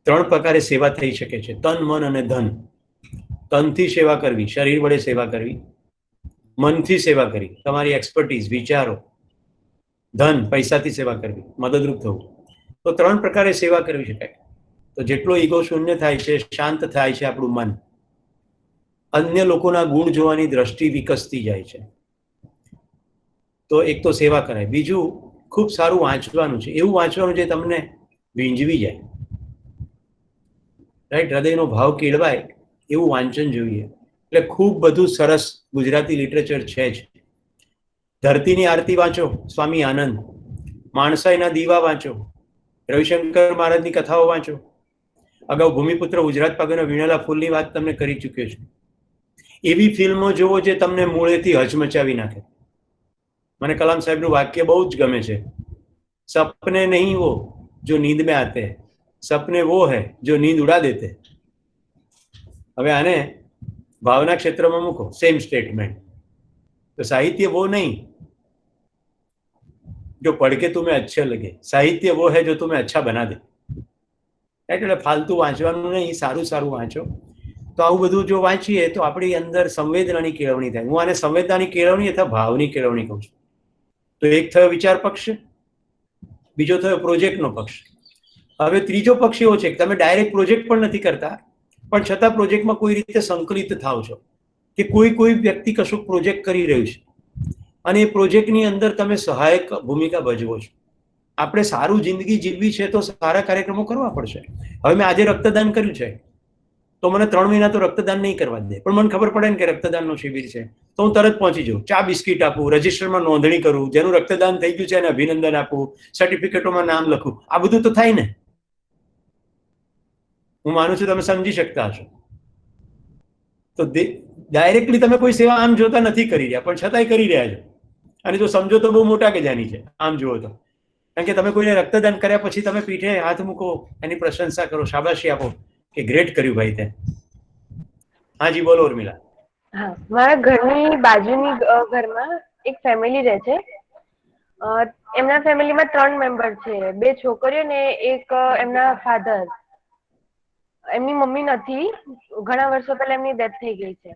3 પ્રકારે સેવા થઈ શકે છે: તન, મન અને ધન. તનથી સેવા કરવી, શરીર વડે સેવા કરવી. મનથી સેવા કરવી, તમારી એક્સપર્ટીઝ, વિચારો. ધન, પૈસાથી સેવા કરવી, મદદરૂપ થવું. તો 3 પ્રકારે સેવા કરવી શકાય. તો જેટલો ઈગો શૂન્ય થાય છે, શાંત થાય છે આપણું મન, અન્ય લોકોના ગુણ જોવાની દ્રષ્ટિ વિકસતી જાય છે. તો એક તો સેવા કરાય. બીજું, ખૂબ સારું વાંચવાનું છે, એવું વાંચવાનું જે તમને વીંજવી જાય. રાઈટ, હૃદયનો ભાવ કેળવાય એવું વાંચન જોઈએ. એટલે ખૂબ બધું સરસ ગુજરાતી લિટરેચર છે જ. ધરતીની આરતી વાંચો, સ્વામી આનંદ. માણસાઈના દીવા વાંચો, રવિશંકર મહારાજની કથાઓ વાંચો. અગાઉ ભૂમિપુત્ર ગુજરાત પાગના વીણેલા ફૂલની વાત તમને કરી ચૂક્યો છું. એવી ફિલ્મો જોવો જે તમને મૂળેથી હચમચાવી નાખે. મને કલામ સાહેબનું વાક્ય બહુ જ ગમે છે: સપને નહીં વો જો નીંદ में आते हैं, सपने वो है जो नींद उड़ा देते. હવે આને ભાવના ક્ષેત્રમાં મૂકો, સેમ સ્ટેટમેન્ટ. તો સાહિત્ય वो नहीं जो पढ़ के तुम्हें अच्छे लगे, साहित्य वो है जो तुम्हें अच्छा बना दे. એટલે ફાલતુ વાંચવાનું નહીં, સારું સારું વાંચો. તો આવું બધું જો વાંચીએ તો આપણી અંદર સંવેદનાની કેળવણી થાય. હું આને સંવેદનાની કેળવણી અથવા ભાવની કેળવણી કહું છું. તો એક થયો વિચાર પક્ષ, બીજો થયો પ્રોજેક્ટનો પક્ષ. હવે ત્રીજો પક્ષ એવો છે કે તમે ડાયરેક્ટ પ્રોજેક્ટ પણ નથી કરતા, પણ છતાં પ્રોજેક્ટમાં કોઈ રીતે સંકલિત થાવ છો કે કોઈ વ્યક્તિ કશું પ્રોજેક્ટ કરી રહ્યું છે અને એ પ્રોજેક્ટની અંદર તમે સહાયક ભૂમિકા ભજવો છો. આપણે સારું જિંદગી જીવવી છે તો સારા કાર્યક્રમો કરવા પડશે. હવે મેં આજે રક્તદાન કર્યું છે તો મને 3 મહિના તો રક્તદાન નહીં કરવા દે, પણ મને ખબર પડે ને કે રક્તદાનનો શિબિર છે તો હું તરત પહોંચી જાઉં, ચા બિસ્કીટ આપું, રજિસ્ટરમાં નોંધણી કરું, જેનું રક્તદાન થઈ ગયું છે એને અભિનંદન આપું, સર્ટિફિકેટોમાં નામ લખું. આ બધું તો થાય ને. હું માનું છું તમે સમજી શકતા હશો. તો ડાયરેક્ટલી તમે કોઈ સેવા આમ જોતા નથી કરી રહ્યા, પણ છતાંય કરી રહ્યા છો. અને જો સમજો તો બહુ મોટા કે જાની છે આમ જુઓ તો. કારણ કે તમે કોઈને રક્તદાન કર્યા પછી તમે પીઠે હાથ મૂકો, એની પ્રશંસા કરો, શાબાશી આપો કે ગ્રેટ કર્યું ભાઈ તે. હાજી બોલો ઉર્મિલા. હા, મારા ઘરની બાજુની ઘરમાં એક ફેમિલી રહે છે. એમના ફેમિલીમાં 3 મેમ્બર છે, 2 છોકરીઓ ને એક એમના ફાધર. એમની મમ્મી નથી, ઘણા વર્ષો પહેલા એમની ડેથ થઈ ગઈ છે.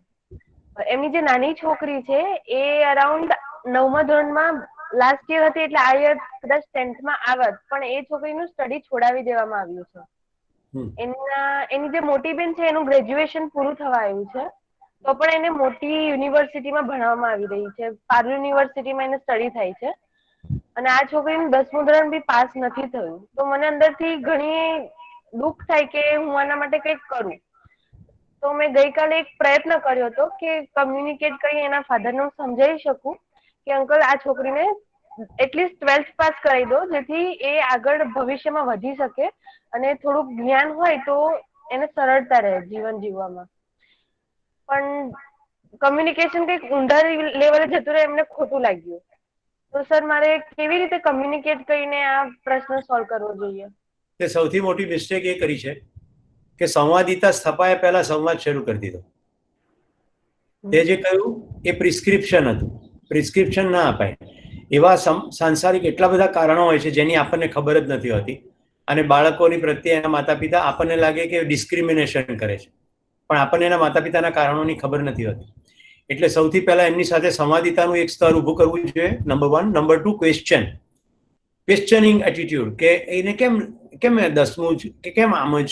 એમની જે નાની છોકરી છે એ અરાઉન્ડ 9મા ધોરણમાં લાસ્ટ યર હતી, એટલે આ યર કદાચ 10thમાં આવત, પણ એ છોકરીનું સ્ટડી છોડાવી દેવામાં આવ્યું છે. એની જે મોટી બેન છે એનું ગ્રેજ્યુએશન પૂરું થવા આવ્યું છે, તો પણ એને મોટી યુનિવર્સિટીમાં ભણાવવામાં આવી રહી છે. પારુલ યુનિવર્સિટીમાં એને સ્ટડી થાય છે અને આ છોકરીનું 10મું ધોરણ બી પાસ નથી થયું. તો મને અંદરથી ઘણી દુઃખ થાય કે હું આના માટે કંઈક કરું. તો મેં ગઈકાલે એક પ્રયત્ન કર્યો હતો કે કમ્યુનિકેટ કરી એના ફાધરને હું સમજાવી શકું કે અંકલ આ છોકરીને એટલીસ્ટ 12th પાસ કરાવી દો, જેથી એ આગળ ભવિષ્યમાં વધી શકે અને થોડુંક જ્ઞાન હોય તો એને સરળતા રહે જીવન જીવવામાં. પણ કમ્યુનિકેશન કંઈક ઊંડા લેવલે જતું રહે, એમને ખોટું લાગ્યું. તો સર મારે કેવી રીતે કમ્યુનિકેટ કરીને આ પ્રશ્ન સોલ્વ કરવો જોઈએ? કે સૌથી મોટી મિસ્ટેક એ કરી છે કે સંવાદિતા સ્થપાયા પહેલા સંવાદ શરૂ કરી દીધો. તે જે કહ્યું એ પ્રિસ્ક્રિપ્શન હતું, પ્રિસ્ક્રિપ્શન ના અપાય. એવા સાંસારિક એટલા બધા કારણો હોય છે જેની આપણને ખબર જ નથી હોતી, અને બાળકોની પ્રત્યે એના માતા પિતા આપણને લાગે કે ડિસ્ક્રિમિનેશન કરે છે, પણ આપણને એના માતા પિતાના કારણોની ખબર નથી હોતી. એટલે સૌથી પહેલા એમની સાથે સંવાદિતાનું એક સ્તર ઊભું કરવું જોઈએ, નંબર 1. નંબર 2, ક્વેશ્ચનિંગ એટીટ્યુડ, કે એને કેમ 10મું જ કે કેમ આમ જ.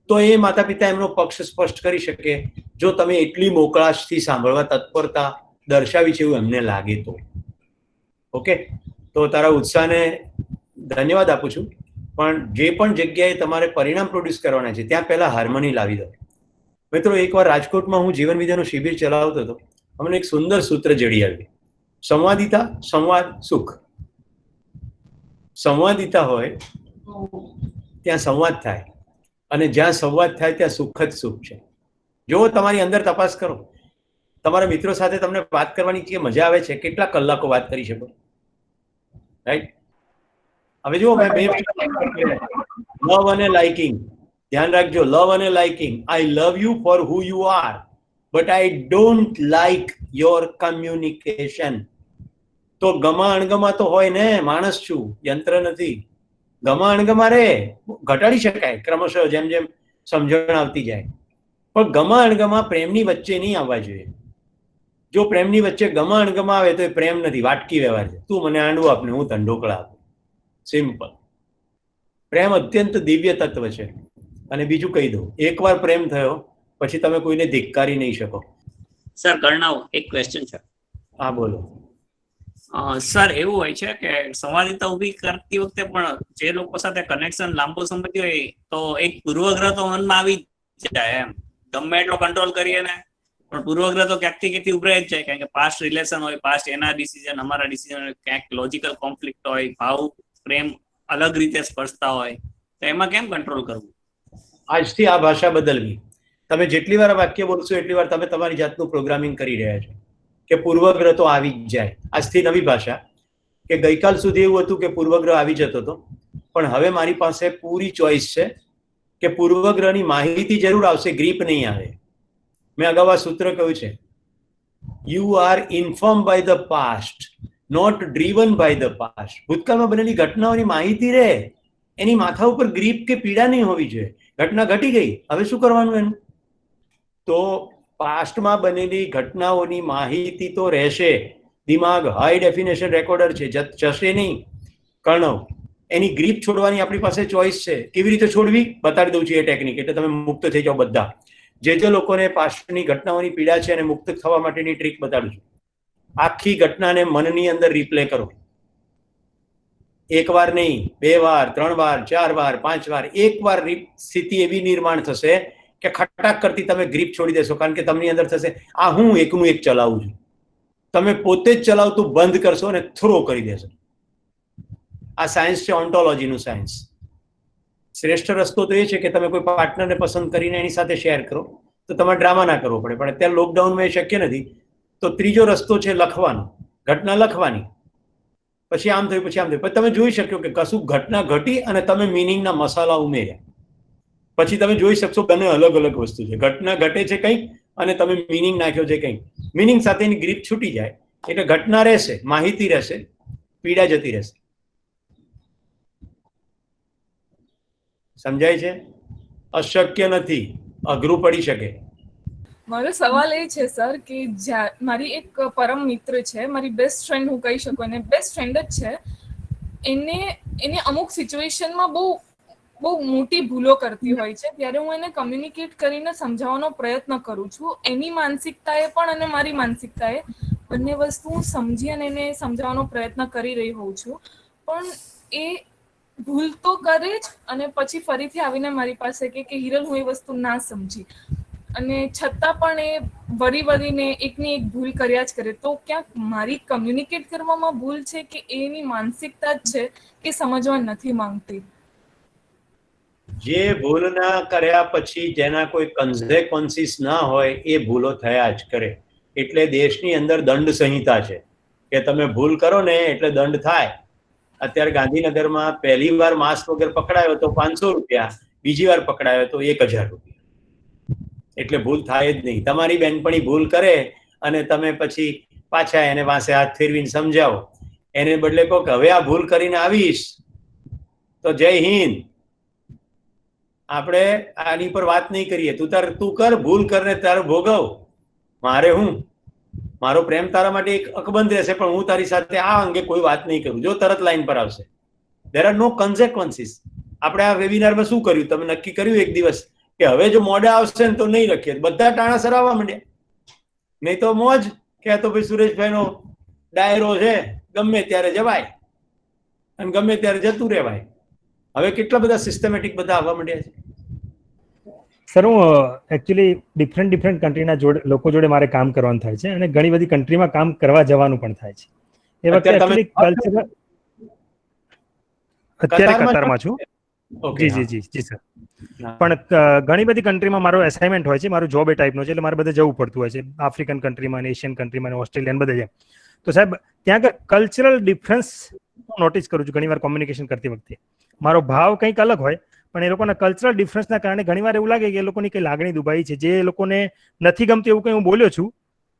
તો એ માતા પિતા એમનો પક્ષ સ્પષ્ટ કરી શકે જો તમે એટલી મોકળાશથી સાંભળવા તત્પરતા દર્શાવી છે એવું એમને લાગે તો. ઓકે, તો તારા ઉત્સાહને ધન્યવાદ આપું છું, પણ જે પણ જગ્યાએ તમારે પરિણામ પ્રોડ્યુસ કરવાના છે ત્યાં પહેલા હાર્મની લાવી દો. મિત્રો, એકવાર રાજકોટમાં હું જીવન વિદ્યાનું શિબિર ચલાવતો હતો. અમને એક સુંદર સૂત્ર જડી આવ્યું, સંવાદિતા, સંવાદ, સુખ. સંવાદિતા હોય ત્યાં સંવાદ થાય, અને જ્યાં સંવાદ થાય ત્યાં સુખ જ સુખ છે. જો તમારી અંદર તપાસ કરો, તમારા મિત્રો સાથે તમને વાત કરવાની જે મજા આવે છે, કેટલા કલાકો વાત કરી શકો, રાઈટ? હવે જુઓ, લવ અને લાઇકિંગ, ધ્યાન રાખજો, લવ અને liking. I love you for who you are, but I don't like your communication. તો ગમા અણગમા તો હોય ને, માણસ છું, યંત્ર નથી. ગમા અણગમા રે ઘટાડી શકાય ક્રમશઃ જેમ જેમ સમજણ આવતી જાય, પણ ગમા અણગમા પ્રેમની વચ્ચે નહીં આવવા જોઈએ. જો પ્રેમની વચ્ચે ગમા અણગમા આવે તો એ પ્રેમ નથી, વાટકી વ્યવહાર છે. તું મને આંડું આપને, હું તને ઢોકળા આપું. સિમ્પલ. પ્રેમ અત્યંત દિવ્ય તત્વ છે. અને બીજું કહી દઉં, એકવાર પ્રેમ થયો પછી તમે કોઈને ધિક્કારી નહીં શકો. સર કર્ણવ, એક ક્વેશ્ચન છે. હા બોલો. સર, એવું હોય છે કે સંવાદિતા ઉભી કરતી વખતે પણ જે લોકો સાથે કનેક્શન લાંબો સમયથી હોય તો એક પૂર્વગ્રહ તો મનમાં આવી જ જાય. એમ ગમે એટલો કંટ્રોલ કરીએ ને, પણ પૂર્વગ્રહ તો ક્યાંકથી ક્યાંકથી ઉભરાઈ જ જાય. કારણ કે પાસ્ટ રિલેશન હોય, પાસ્ટ એના ડિસિઝન, અમારા ડિસિઝન હોય, ક્યાંક લોજિકલ કોન્ફ્લિક્ટ હોય, ભાવ પ્રેમ અલગ રીતે સ્પર્શતા હોય, તો એમાં કેમ કંટ્રોલ કરવું? આજથી આ ભાષા બદલવી. તમે જેટલી વાર વાક્ય બોલશો એટલી વાર તમે તમારી જાતનું પ્રોગ્રામિંગ કરી રહ્યા છો કે પૂર્વગ્રહ તો આવી જ જાય. આજથી નવી ભાષા, કે ગઈકાલ સુધી એવું હતું કે પૂર્વગ્રહ આવી જતો હતો, પણ હવે મારી પાસે પૂરી ચોઈસ છે કે પૂર્વગ્રહની માહિતી જરૂર આવશે, ગ્રીપ નહીં આવે. મેં અગાઉ આ સૂત્ર કહ્યું છે, you are inform by the past, not driven by the past. ભૂતકાળમાં બનેલી ઘટનાઓની માહિતી રહે, એની માથા ઉપર ગ્રીપ કે પીડા નહીં હોવી જોઈએ. ઘટના ઘટી ગઈ, હવે શું કરવાનું એનું? તો પાસ્ટમાં બનેલી ઘટનાઓની માહિતી તો રહેશે. દિમાગ હાઈ ડેફિનેશન રેકોર્ડર છે, જશે નહીં. કર્ણવ, એની ગ્રીપ છોડવાની આપણી પાસે ચોઈસ છે. કેવી રીતે છોડવી બતાવી દઉં છું એ ટેકનિક, એટલે તમે મુક્ત થઈ જાઓ બધા. જે લોકોને પાસ્ટની ઘટનાઓની પીડા છે અને મુક્ત થવા માટેની ટ્રીક બતાડું છું. આખી ઘટનાને મનની અંદર રિપ્લે કરો. 1 વાર નહીં, 2 વાર, 3 વાર, 4 વાર, 5 વાર. 1 વાર સ્થિતિ એવી નિર્માણ થશે કે ખટાક કરતી તમે ગ્રીપ છોડી દેશો, કારણ કે તમને અંદર થશે આ હું એકનું એક ચલાવું છું. તમે પોતે જ ચલાવતું બંધ કરશો અને થ્રો કરી દેશો. આ સાયન્સ છે, ઓન્ટોલોજીનું સાયન્સ. શ્રેષ્ઠ રસ્તો તો એ છે કે તમે કોઈ પાર્ટનરને પસંદ કરીને એની સાથે શેર કરો, તો તમારે ડ્રામા ના કરવો પડે. પણ અત્યારે લોકડાઉનમાં એ શક્ય નથી. તો ત્રીજો રસ્તો છે લખવાનો, ઘટના લખવાની. પછી આમ થયું, પછી આમ થયું, પછી તમે જોઈ શક્યો કે કશું ઘટના ઘટી અને તમે મિનિંગના મસાલા ઉમેર્યા. પછી તમે જોઈ શકશો બંને અલગ અલગ વસ્તુ છે. ઘટના ઘટે છે કંઈક અને તમે મિનિંગ નાખ્યો છે કંઈક. મિનિંગ સાથેની ગ્રીપ છૂટી જાય એટલે ઘટના રહેશે, માહિતી રહેશે, પીડા જતી રહેશે. સમજાય છે? અશક્ય નથી, અઘરું પડી શકે. મારો સવાલ એ છે સર કે મારી એક પરમ મિત્ર છે, મારી બેસ્ટ ફ્રેન્ડ હું કહી શકું, અને બેસ્ટ ફ્રેન્ડ જ છે. એને અમુક સિચ્યુએશનમાં બહુ મોટી ભૂલો કરતી હોય છે, ત્યારે હું એને કમ્યુનિકેટ કરીને સમજાવવાનો પ્રયત્ન કરું છું. એની માનસિકતાએ પણ અને મારી માનસિકતાએ બંને વસ્તુ હું સમજી અને એને સમજાવવાનો પ્રયત્ન કરી રહી હોઉં છું. પણ એ ભૂલ તો કરે જ અને પછી ફરીથી આવીને મારી પાસે કે હિરલ હું એ વસ્તુ ના સમજી, અને છતાં પણ એ વળીને એકની એક ભૂલ કર્યા જ કરે. તો ક્યાંક મારી કમ્યુનિકેટ કરવામાં ભૂલ છે કે એની માનસિકતા જ છે કે સમજવા નથી માંગતી? જે ભૂલ ના કર્યા પછી જેના કોઈ કન્ઝેક્વન્સીસ ના હોય એ ભૂલો થયા જ કરે. એટલે દેશની અંદર દંડ સંહિતા છે કે તમે ભૂલ કરો ને એટલે દંડ થાય. અત્યારે ગાંધીનગરમાં પહેલી વાર માસ્ક વગર પકડાયો તો 500 રૂપિયા, બીજી વાર પકડાયો તો 1000 રૂપિયા. એટલે ભૂલ થાય જ નહીં. તમારી બેનપણી ભૂલ કરે અને તમે પછી પાછા એને પાસે હાથ ફેરવીને સમજાવો, એને બદલે કહો કે હવે આ ભૂલ કરીને આવીશ તો જય હિન્દ, આપણે આની પર વાત નહીં કરીએ. તું કર, ભૂલ કરને તારે ભોગવ. મારે મારો પ્રેમ તારા માટે એક અકબંધ રહેશે, પણ હું તારી સાથે આ અંગે કોઈ વાત નહીં કરું. જો તરત લાઈન પર આવશે. દેર આર નો કન્ઝેક્વન્સીસ. આપણે આ વેબિનારમાં શું કર્યું? તમે નક્કી કર્યું એક દિવસ કે હવે જો મોડા આવશે ને તો નહીં લખીએ. બધા ટાણા સરાવવા માંડ્યા. નહીં તો મોજ કે તો ભાઈ સુરેશભાઈનો ડાયરો છે, ગમે ત્યારે જવાય અને ગમે ત્યારે જતું રહેવાય. હવે કેટલા બધા સિસ્ટમેટિક બધા આવવા માંડ્યા છે. સર, હું એકચ્યુઅલી ડિફરન્ટ કન્ટ્રીના લોકો જોડે મારે કામ કરવાનું થાય છે અને ઘણી બધી કન્ટ્રીમાં કામ કરવા જવાનું પણ થાય છે. એ વખતે એકચ્યુઅલી કલ્ચર, અત્યારે કતારમાં છું. જી સર. પણ ઘણી બધી કન્ટ્રીમાં મારો એસાઇનમેન્ટ હોય છે, મારું જોબ એ ટાઈપનો છે, એટલે મારે બધે જવું પડતું હોય છે. આફ્રિકન કન્ટ્રીમાં, એશિયન કન્ટ્રીમાં, ઓસ્ટ્રેલિયન બધે છે. તો સાહેબ ત્યાં કલ્ચરલ ડિફરન્સ નોટિસ કરું છું ઘણી વાર કોમ્યુનિકેશન કરતી વખતે. મારો ભાવ કંઈક અલગ હોય, પણ એ લોકોના કલ્ચરલ ડિફરન્સના કારણે ઘણીવાર એવું લાગે કે એ લોકોની કંઈ લાગણી દુભાઈ છે, જે એ લોકોને નથી ગમતું એવું કંઈ હું બોલ્યો છું.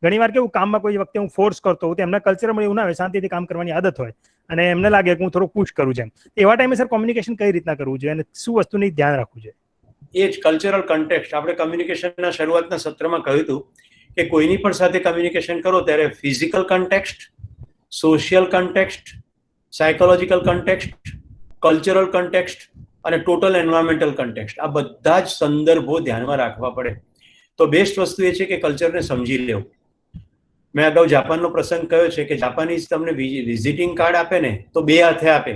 ઘણીવાર કેવું કામમાં કોઈ વખતે હું ફોર્સ કરતો હોઉં તો એમના કલ્ચરમાં એવું ના હોય, શાંતિથી કામ કરવાની આદત હોય અને એમને લાગે કે હું થોડું પુશ કરું છું. એવા ટાઈમે સર કોમ્યુનિકેશન કઈ રીતના કરવું જોઈએ અને શું વસ્તુની ધ્યાન રાખવું જોઈએ? એ જ કલ્ચરલ કન્ટેક્સ્ટ. આપણે કમ્યુનિકેશનના શરૂઆતના સત્રમાં કહ્યું હતું કે કોઈની પણ સાથે કમ્યુનિકેશન કરો ત્યારે physical context, social context, psychological context, cultural context અને ટોટલ એન્વાયરમેન્ટલ કન્ટેક્સ્ટ, આ બધા જ સંદર્ભો ધ્યાનમાં રાખવા પડે. તો બેસ્ટ વસ્તુ એ છે કે કલ્ચરને સમજી લેવું. મેં અગાઉ જાપાનનો પ્રસંગ કહ્યો છે કે જાપાનીઝ તમને વિઝિટિંગ કાર્ડ આપે ને તો 2 હાથે આપે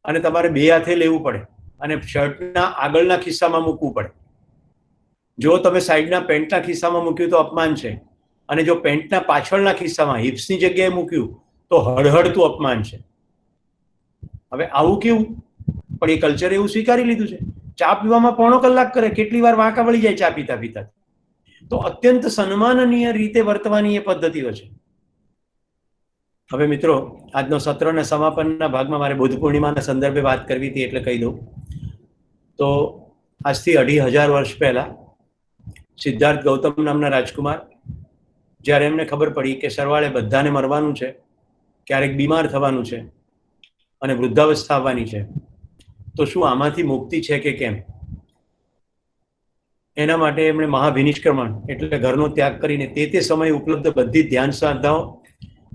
અને તમારે 2 હાથે લેવું પડે અને શર્ટના આગળના ખિસ્સામાં મૂકવું પડે. જો તમે સાઈડના પેન્ટના ખિસ્સામાં મૂક્યું તો અપમાન છે, અને જો પેન્ટના પાછળના ખિસ્સામાં હિપ્સની જગ્યાએ મૂક્યું તો હળહળતું અપમાન છે. હવે આવું કેવું? પણ એ કલ્ચર એવું સ્વીકારી લીધું છે. ચા પીવામાં 1.5 કલાક કરે, કેટલી વાર વાંકા વળી જાય ચા પીતા પીતા. તો અત્યંત સન્માનનીય રીતે વર્તવાની એ પદ્ધતિઓ છે. હવે મિત્રો, આજનો સત્રના સમાપનના ભાગમાં મારે બુદ્ધ પૂર્ણિમાના સંદર્ભે વાત કરવી હતી એટલે કહી દઉં. તો આજથી 2500 વર્ષ પહેલા સિદ્ધાર્થ ગૌતમ નામના રાજકુમાર, જ્યારે એમને ખબર પડી કે સરવાળે બધાને મરવાનું છે, ક્યારેક બીમાર થવાનું છે અને વૃદ્ધાવસ્થા આવવાની છે, તો શું આમાંથી મુક્તિ છે કે કેમ? એના માટે એમણે મહાવિનિષ્ક્રમણ એટલે ઘરનો ત્યાગ કરીને તે સમયે ઉપલબ્ધ બધી ધ્યાન સાધનાઓ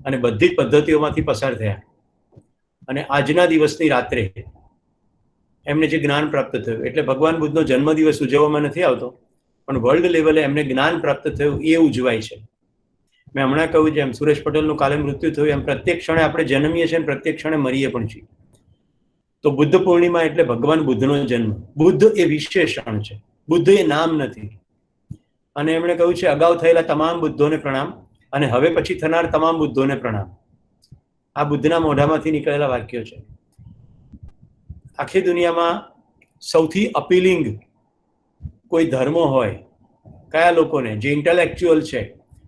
અને બધી જ પદ્ધતિઓમાંથી પસાર થયા અને આજના દિવસની રાત્રે એમને જે જ્ઞાન પ્રાપ્ત થયું, એટલે ભગવાન બુદ્ધનો જન્મદિવસ ઉજવવામાં નથી આવતો, પણ વર્લ્ડ લેવલે એમને જ્ઞાન પ્રાપ્ત થયું એ ઉજવાય છે. મેં હમણાં કહ્યું છે એમ સુરેશ પટેલનું કાલે મૃત્યુ થયું એમ પ્રત્યેક ક્ષણે આપણે જન્મીએ છીએ અને પ્રત્યેક ક્ષણે મરીએ પણ છીએ. તો બુદ્ધ પૂર્ણિમા એટલે ભગવાન બુદ્ધનો જન્મ. બુદ્ધ એ વિશેષણ છે, બુદ્ધ એ નામ નથી. અને એમણે કહ્યું છે અગાઉ થયેલા તમામ બુદ્ધોને પ્રણામ અને હવે પછી થનાર તમામ બુદ્ધોને પ્રણામ. આ બુદ્ધના મોઢામાંથી નીકળેલા વાક્યો છે. આખી દુનિયામાં સૌથી અપીલિંગ કોઈ ધર્મો હોય કયા લોકોને? જે ઇન્ટેલેક્ચ્યુઅલ છે,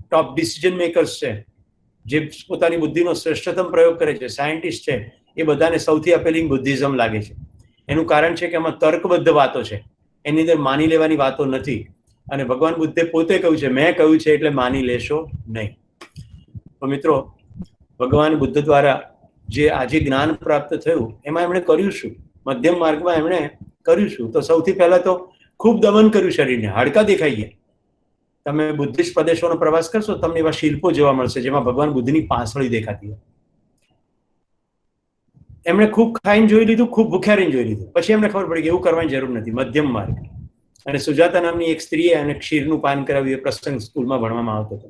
ટોપ ડિસિઝન મેકર્સ છે, જે પોતાની બુદ્ધિનો શ્રેષ્ઠતમ પ્રયોગ કરે છે, સાયન્ટિસ્ટ છે, એ બધાને સૌથી અપીલિંગ બુદ્ધિઝમ લાગે છે. એનું કારણ છે કે એમાં તર્કબદ્ધ વાતો છે, એની અંદર માની લેવાની વાતો નથી. અને ભગવાન બુદ્ધે પોતે કહ્યું છે મેં કહ્યું છે એટલે માની લેશો નહીં. તો મિત્રો, ભગવાન બુદ્ધ દ્વારા જે આજે જ્ઞાન પ્રાપ્ત થયું એમાં એમણે કર્યું શું? મધ્યમ માર્ગમાં એમણે કર્યું શું? તો સૌથી પહેલા તો ખૂબ દમન કર્યું શરીરને, હાડકા દેખાઈ ગયા. તમે બુદ્ધિસ્ટ પ્રદેશોનો પ્રવાસ કરશો તમને એવા શિલ્પો જોવા મળશે જેમાં ભગવાન બુદ્ધની પાંસળી દેખાતી હોય. એમણે ખૂબ ખાઈને જોઈ લીધું, ખૂબ ભૂખ્યા રહીને જોઈ લીધું, પછી એમને ખબર પડી કે એવું કરવાની જરૂર નથી. મધ્યમ માર્ગ. અને સુજાતા નામની એક સ્ત્રીએ એને ક્ષીરનું પાન કરાવ્યું, એ પ્રસંગ સ્કૂલમાં ભણવામાં આવતો હતો.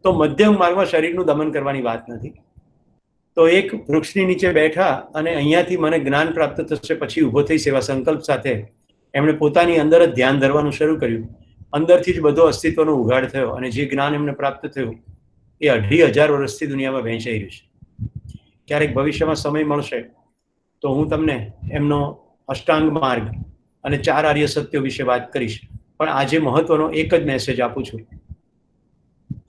તો મધ્યમ માર્ગમાં શરીરનું દમન કરવાની વાત નથી. તો એક વૃક્ષની નીચે બેઠા અને અહીંયાથી મને જ્ઞાન પ્રાપ્ત થશે પછી ઊભો થઈ સેવા સંકલ્પ સાથે એમણે પોતાની અંદર જ ધ્યાન ધરવાનું શરૂ કર્યું. અંદરથી જ બધો અસ્તિત્વનો ઉઘાડ થયો અને જે જ્ઞાન એમને પ્રાપ્ત થયું એ 2500 વર્ષથી દુનિયામાં વહેંચાઈ રહ્યું છે. ક્યારેક ભવિષ્યમાં સમય મળશે તો હું તમને એમનો અષ્ટાંગ માર્ગ અને 4 આર્ય સત્યો વિશે વાત કરીશ. પણ આજે મહત્વનો એક જ મેસેજ આપું છું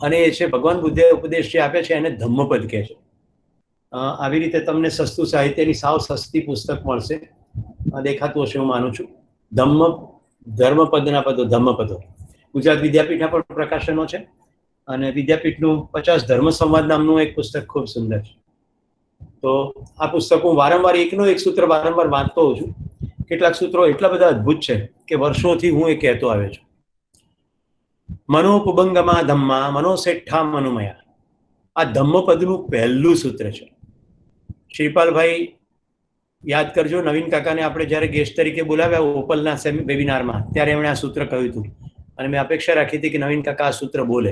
અને એ છે ભગવાન બુદ્ધે ઉપદેશ જે આપે છે એને ધમ્મપદ કહે છે. આવી રીતે તમને સસ્તું સાહિત્યની સાવ સસ્તી પુસ્તક મળશે, દેખાતું હશે હું માનું છું. ધર્મપદના પદો, ધમ્મપદો. ગુજરાત વિદ્યાપીઠના પણ પ્રકાશનો છે અને વિદ્યાપીઠનું 50 ધર્મ સંવાદ નામનું એક પુસ્તક ખૂબ સુંદર છે. તો આ પુસ્તક હું વારંવાર એકનો એક સૂત્ર વારંવાર વાંચતો હોઉં છું. કેટલાક સૂત્રો એટલા બધા અદ્ભુત છે કે વર્ષોથી હું એ કહેતો આવ્યો છું. મનોપુબંગમા ધમ્મા મનોસેઠ્ઠા મનોમયા. આ ધમ્મપદનું પહેલું સૂત્ર છે. શ્રીપાલભાઈ યાદ કરજો, નવીન કાકાને આપણે જ્યારે ગેસ્ટ તરીકે બોલાવ્યા ઓપલના વેબિનારમાં ત્યારે એમણે આ સૂત્ર કહ્યું હતું અને મેં અપેક્ષા રાખી હતી કે નવીન કાકા આ સૂત્ર બોલે.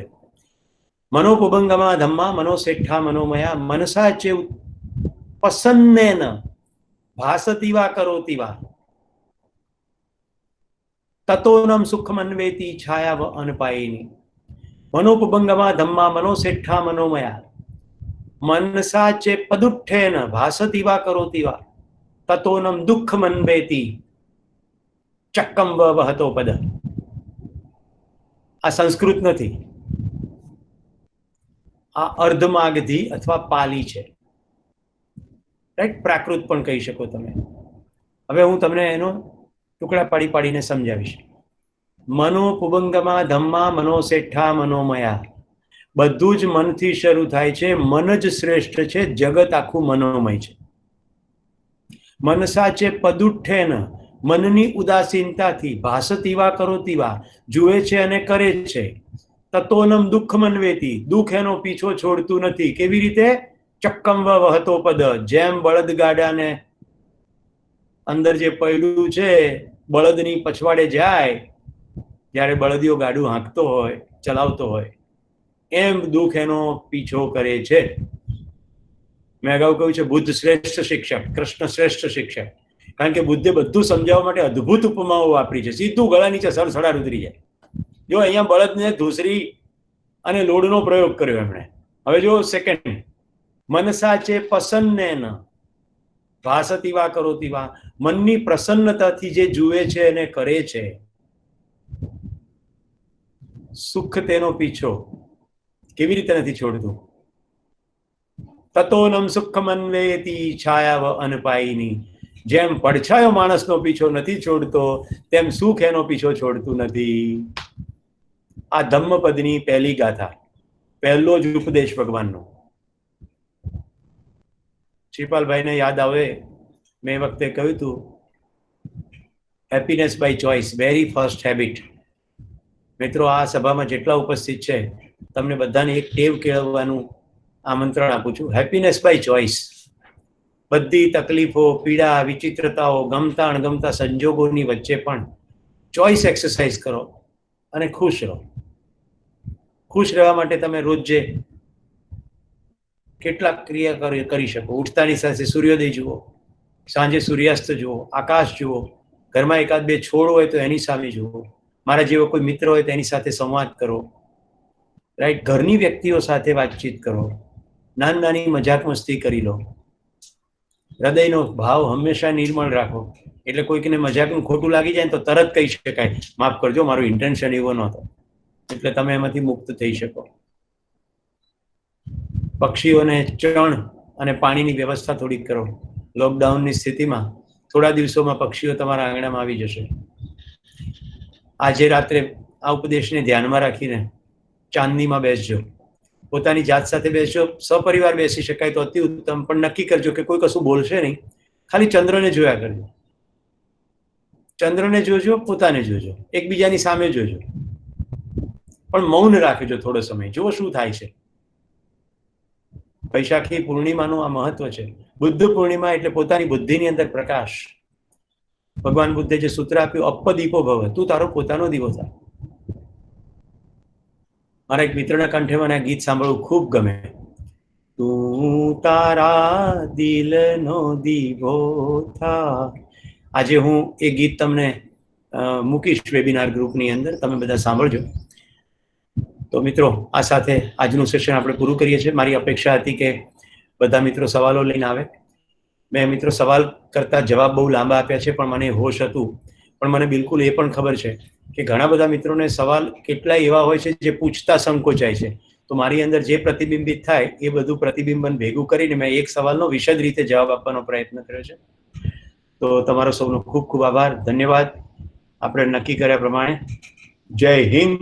મનોપુબંગમા ધમ્મા મનોસેઠ્ઠા મનોમયા મનસા ચે પસન્નેન ભાસતીવા કરોતીવા તતોનમ સુખમન્વેતી છાયાવ અનપાયિની. મનોપુબંગમા ધમ્મા મનોસેઠ્ઠા મનોમયા મનસા ચે પદુઠ્ઠેન ભાસતીવા કરોતીવા તતોનમ દુઃખ મન્વેતી ચક્કમ વહતો પદ. આ સંસ્કૃત નથી, આ અર્ધમાગધી અથવા પાલી છે. રાઈટ, પ્રાકૃત પણ કહી શકો તમે. હવે હું તમને એનો ટુકડા પાડી પાડીને સમજાવીશ. મનોપુબંગમા ધમ્મા મનોસેઠ્ઠા મનોમયા. બધું જ મનથી શરૂ થાય છે. મન જ શ્રેષ્ઠ છે, જગત આખું મનોમય છે. મનસા છે પદુઠ્ઠેન, મનની ઉદાસીનતાથી, ભાસતીવા કરોતીવા, જુએ છે અને કરે છે. તતોનમ દુઃખ મન્વેતી, દુઃખ એનો પીછો છોડતું નથી. કેવી રીતે? ચક્કમ વહતો પદ, જેમ બળદગાડાને અંદર જે પૈડું છે બળદની પછવાડે જાય જ્યારે બળદિયો ગાડું હાંકતો હોય, ચલાવતો હોય, એમ દુઃખ એનો પીછો કરે છે. મેં અગાઉ કહ્યું છે બુદ્ધ શ્રેષ્ઠ શિક્ષક, કૃષ્ણ શ્રેષ્ઠ શિક્ષક, કારણ કે બુદ્ધે બધું સમજાવવા માટે અદ્ભુત ઉપમાઓ વાપરી છે. સીધું ગળા નીચે સડસડાટ ઉતરી જાય. જો અહીંયા બળદને ધૂસરી અને લોડનો પ્રયોગ કર્યો એમણે. હવે જો સેકન્ડ, મનસા ચે પસન્નેન ભાસતીવા કરોતીવા, મનની પ્રસન્નતાથી જે જુએ છે અને કરે છે. સુખ તેનો પીછો કેવી રીતે નથી છોડતું? તતોનમ સુખ મન્વેતી છાયાવ અનપાયિની. જેમ પડછાયો માણસનો પીછો નથી છોડતો તેમ સુખ એનો પીછો છોડતું નથી. આ ધમ્મપદની પહેલી ગાથા, પહેલો જ ઉપદેશ ભગવાનનો. શ્રીપાલભાઈને યાદ આવે, મેં વખતે કહ્યું હતું happiness by choice, very first habit. મિત્રો, આ સભામાં જેટલા ઉપસ્થિત છે તમને બધાને એક ટેવ કેળવવાનું આમંત્રણ આપું છું. Happiness by choice. બધી તકલીફો, પીડા, વિચિત્રતાઓ, ગમતા અણગમતા સંજોગોની વચ્ચે પણ ચોઇસ એક્સરસાઇઝ કરો અને ખુશ રહો. ખુશ રહેવા માટે તમે રોજ જે કેટલાક ક્રિયા કરી શકો. ઉઠતાની સાથે સૂર્યોદય જુઓ, સાંજે સૂર્યાસ્ત જુઓ, આકાશ જુઓ, ઘરમાં એકાદ બે છોડ હોય તો એની સામે જુઓ, મારા જેવો કોઈ મિત્ર હોય તો એની સાથે સંવાદ કરો, રાઈટ? ઘરની વ્યક્તિઓ સાથે વાતચીત કરો, નાની નાની મજાક મસ્તી કરી લો. હૃદયનો ભાવ હંમેશા નિર્મળ રાખો. એટલે કોઈકને મજાકનું ખોટું લાગી જાય ને તો તરત કહી શકાય, માફ કરજો, મારું ઇન્ટેન્શન એવો નહોતો. એટલે તમે એમાંથી મુક્ત થઈ શકો. પક્ષીઓને ચણ અને પાણીની વ્યવસ્થા થોડીક કરો. લોકડાઉનની સ્થિતિમાં થોડા દિવસોમાં પક્ષીઓ તમારા આંગણામાં આવી જશે. આજે રાત્રે આ ઉપદેશને ધ્યાનમાં રાખીને ચાંદનીમાં બેસજો, પોતાની જાત સાથે બેસજો. સપરિવાર બેસી શકાય તો અતિ ઉત્તમ, પણ નક્કી કરજો કે કોઈ કશું બોલશે નહીં, ખાલી ચંદ્રને જોયા કરજો. ચંદ્રને જોજો, પોતાને જોજો, એકબીજાની સામે જોજો, પણ મૌન રાખજો થોડો સમય, જુઓ શું થાય છે. વૈશાખી પૂર્ણિમાનું આ મહત્વ છે. બુદ્ધ પૂર્ણિમા એટલે પોતાની બુદ્ધિની અંદર પ્રકાશ. ભગવાન બુદ્ધે જે સૂત્ર આપ્યું, અપ્પદીપો ભવ, તું તારો પોતાનો દીવો થા. મારા એક મિત્રના કંઠે મને આ ગીત સાંભળવું ખૂબ ગમે. તું તારા દિલનો દીવો થા. આજે હું એ ગીત તમને મૂકીશ વેબિનાર ગ્રુપની અંદર, તમે બધા સાંભળજો. તો મિત્રો, આ સાથે આજનું સેશન આપણે પૂરું કરીએ છીએ. મારી અપેક્ષા હતી કે બધા મિત્રો સવાલો લઈને આવે. મેં મિત્રો સવાલ કરતા જવાબ બહુ લાંબા આપ્યા છે, પણ મને હોશ હતું. પણ મને બિલકુલ એ પણ ખબર છે કે ઘણા બધા મિત્રોને સવાલ કેટલાય એવા હોય છે જે પૂછતા સંકોચાય છે. તો મારી અંદર જે પ્રતિબિંબિત થાય એ બધું પ્રતિબિંબન ભેગું કરીને મેં એક સવાલનો વિશદ રીતે જવાબ આપવાનો પ્રયત્ન કર્યો છે. તો તમારો સૌનો ખૂબ ખૂબ આભાર, ધન્યવાદ. આપણે નક્કી કર્યા પ્રમાણે જય હિન્દ,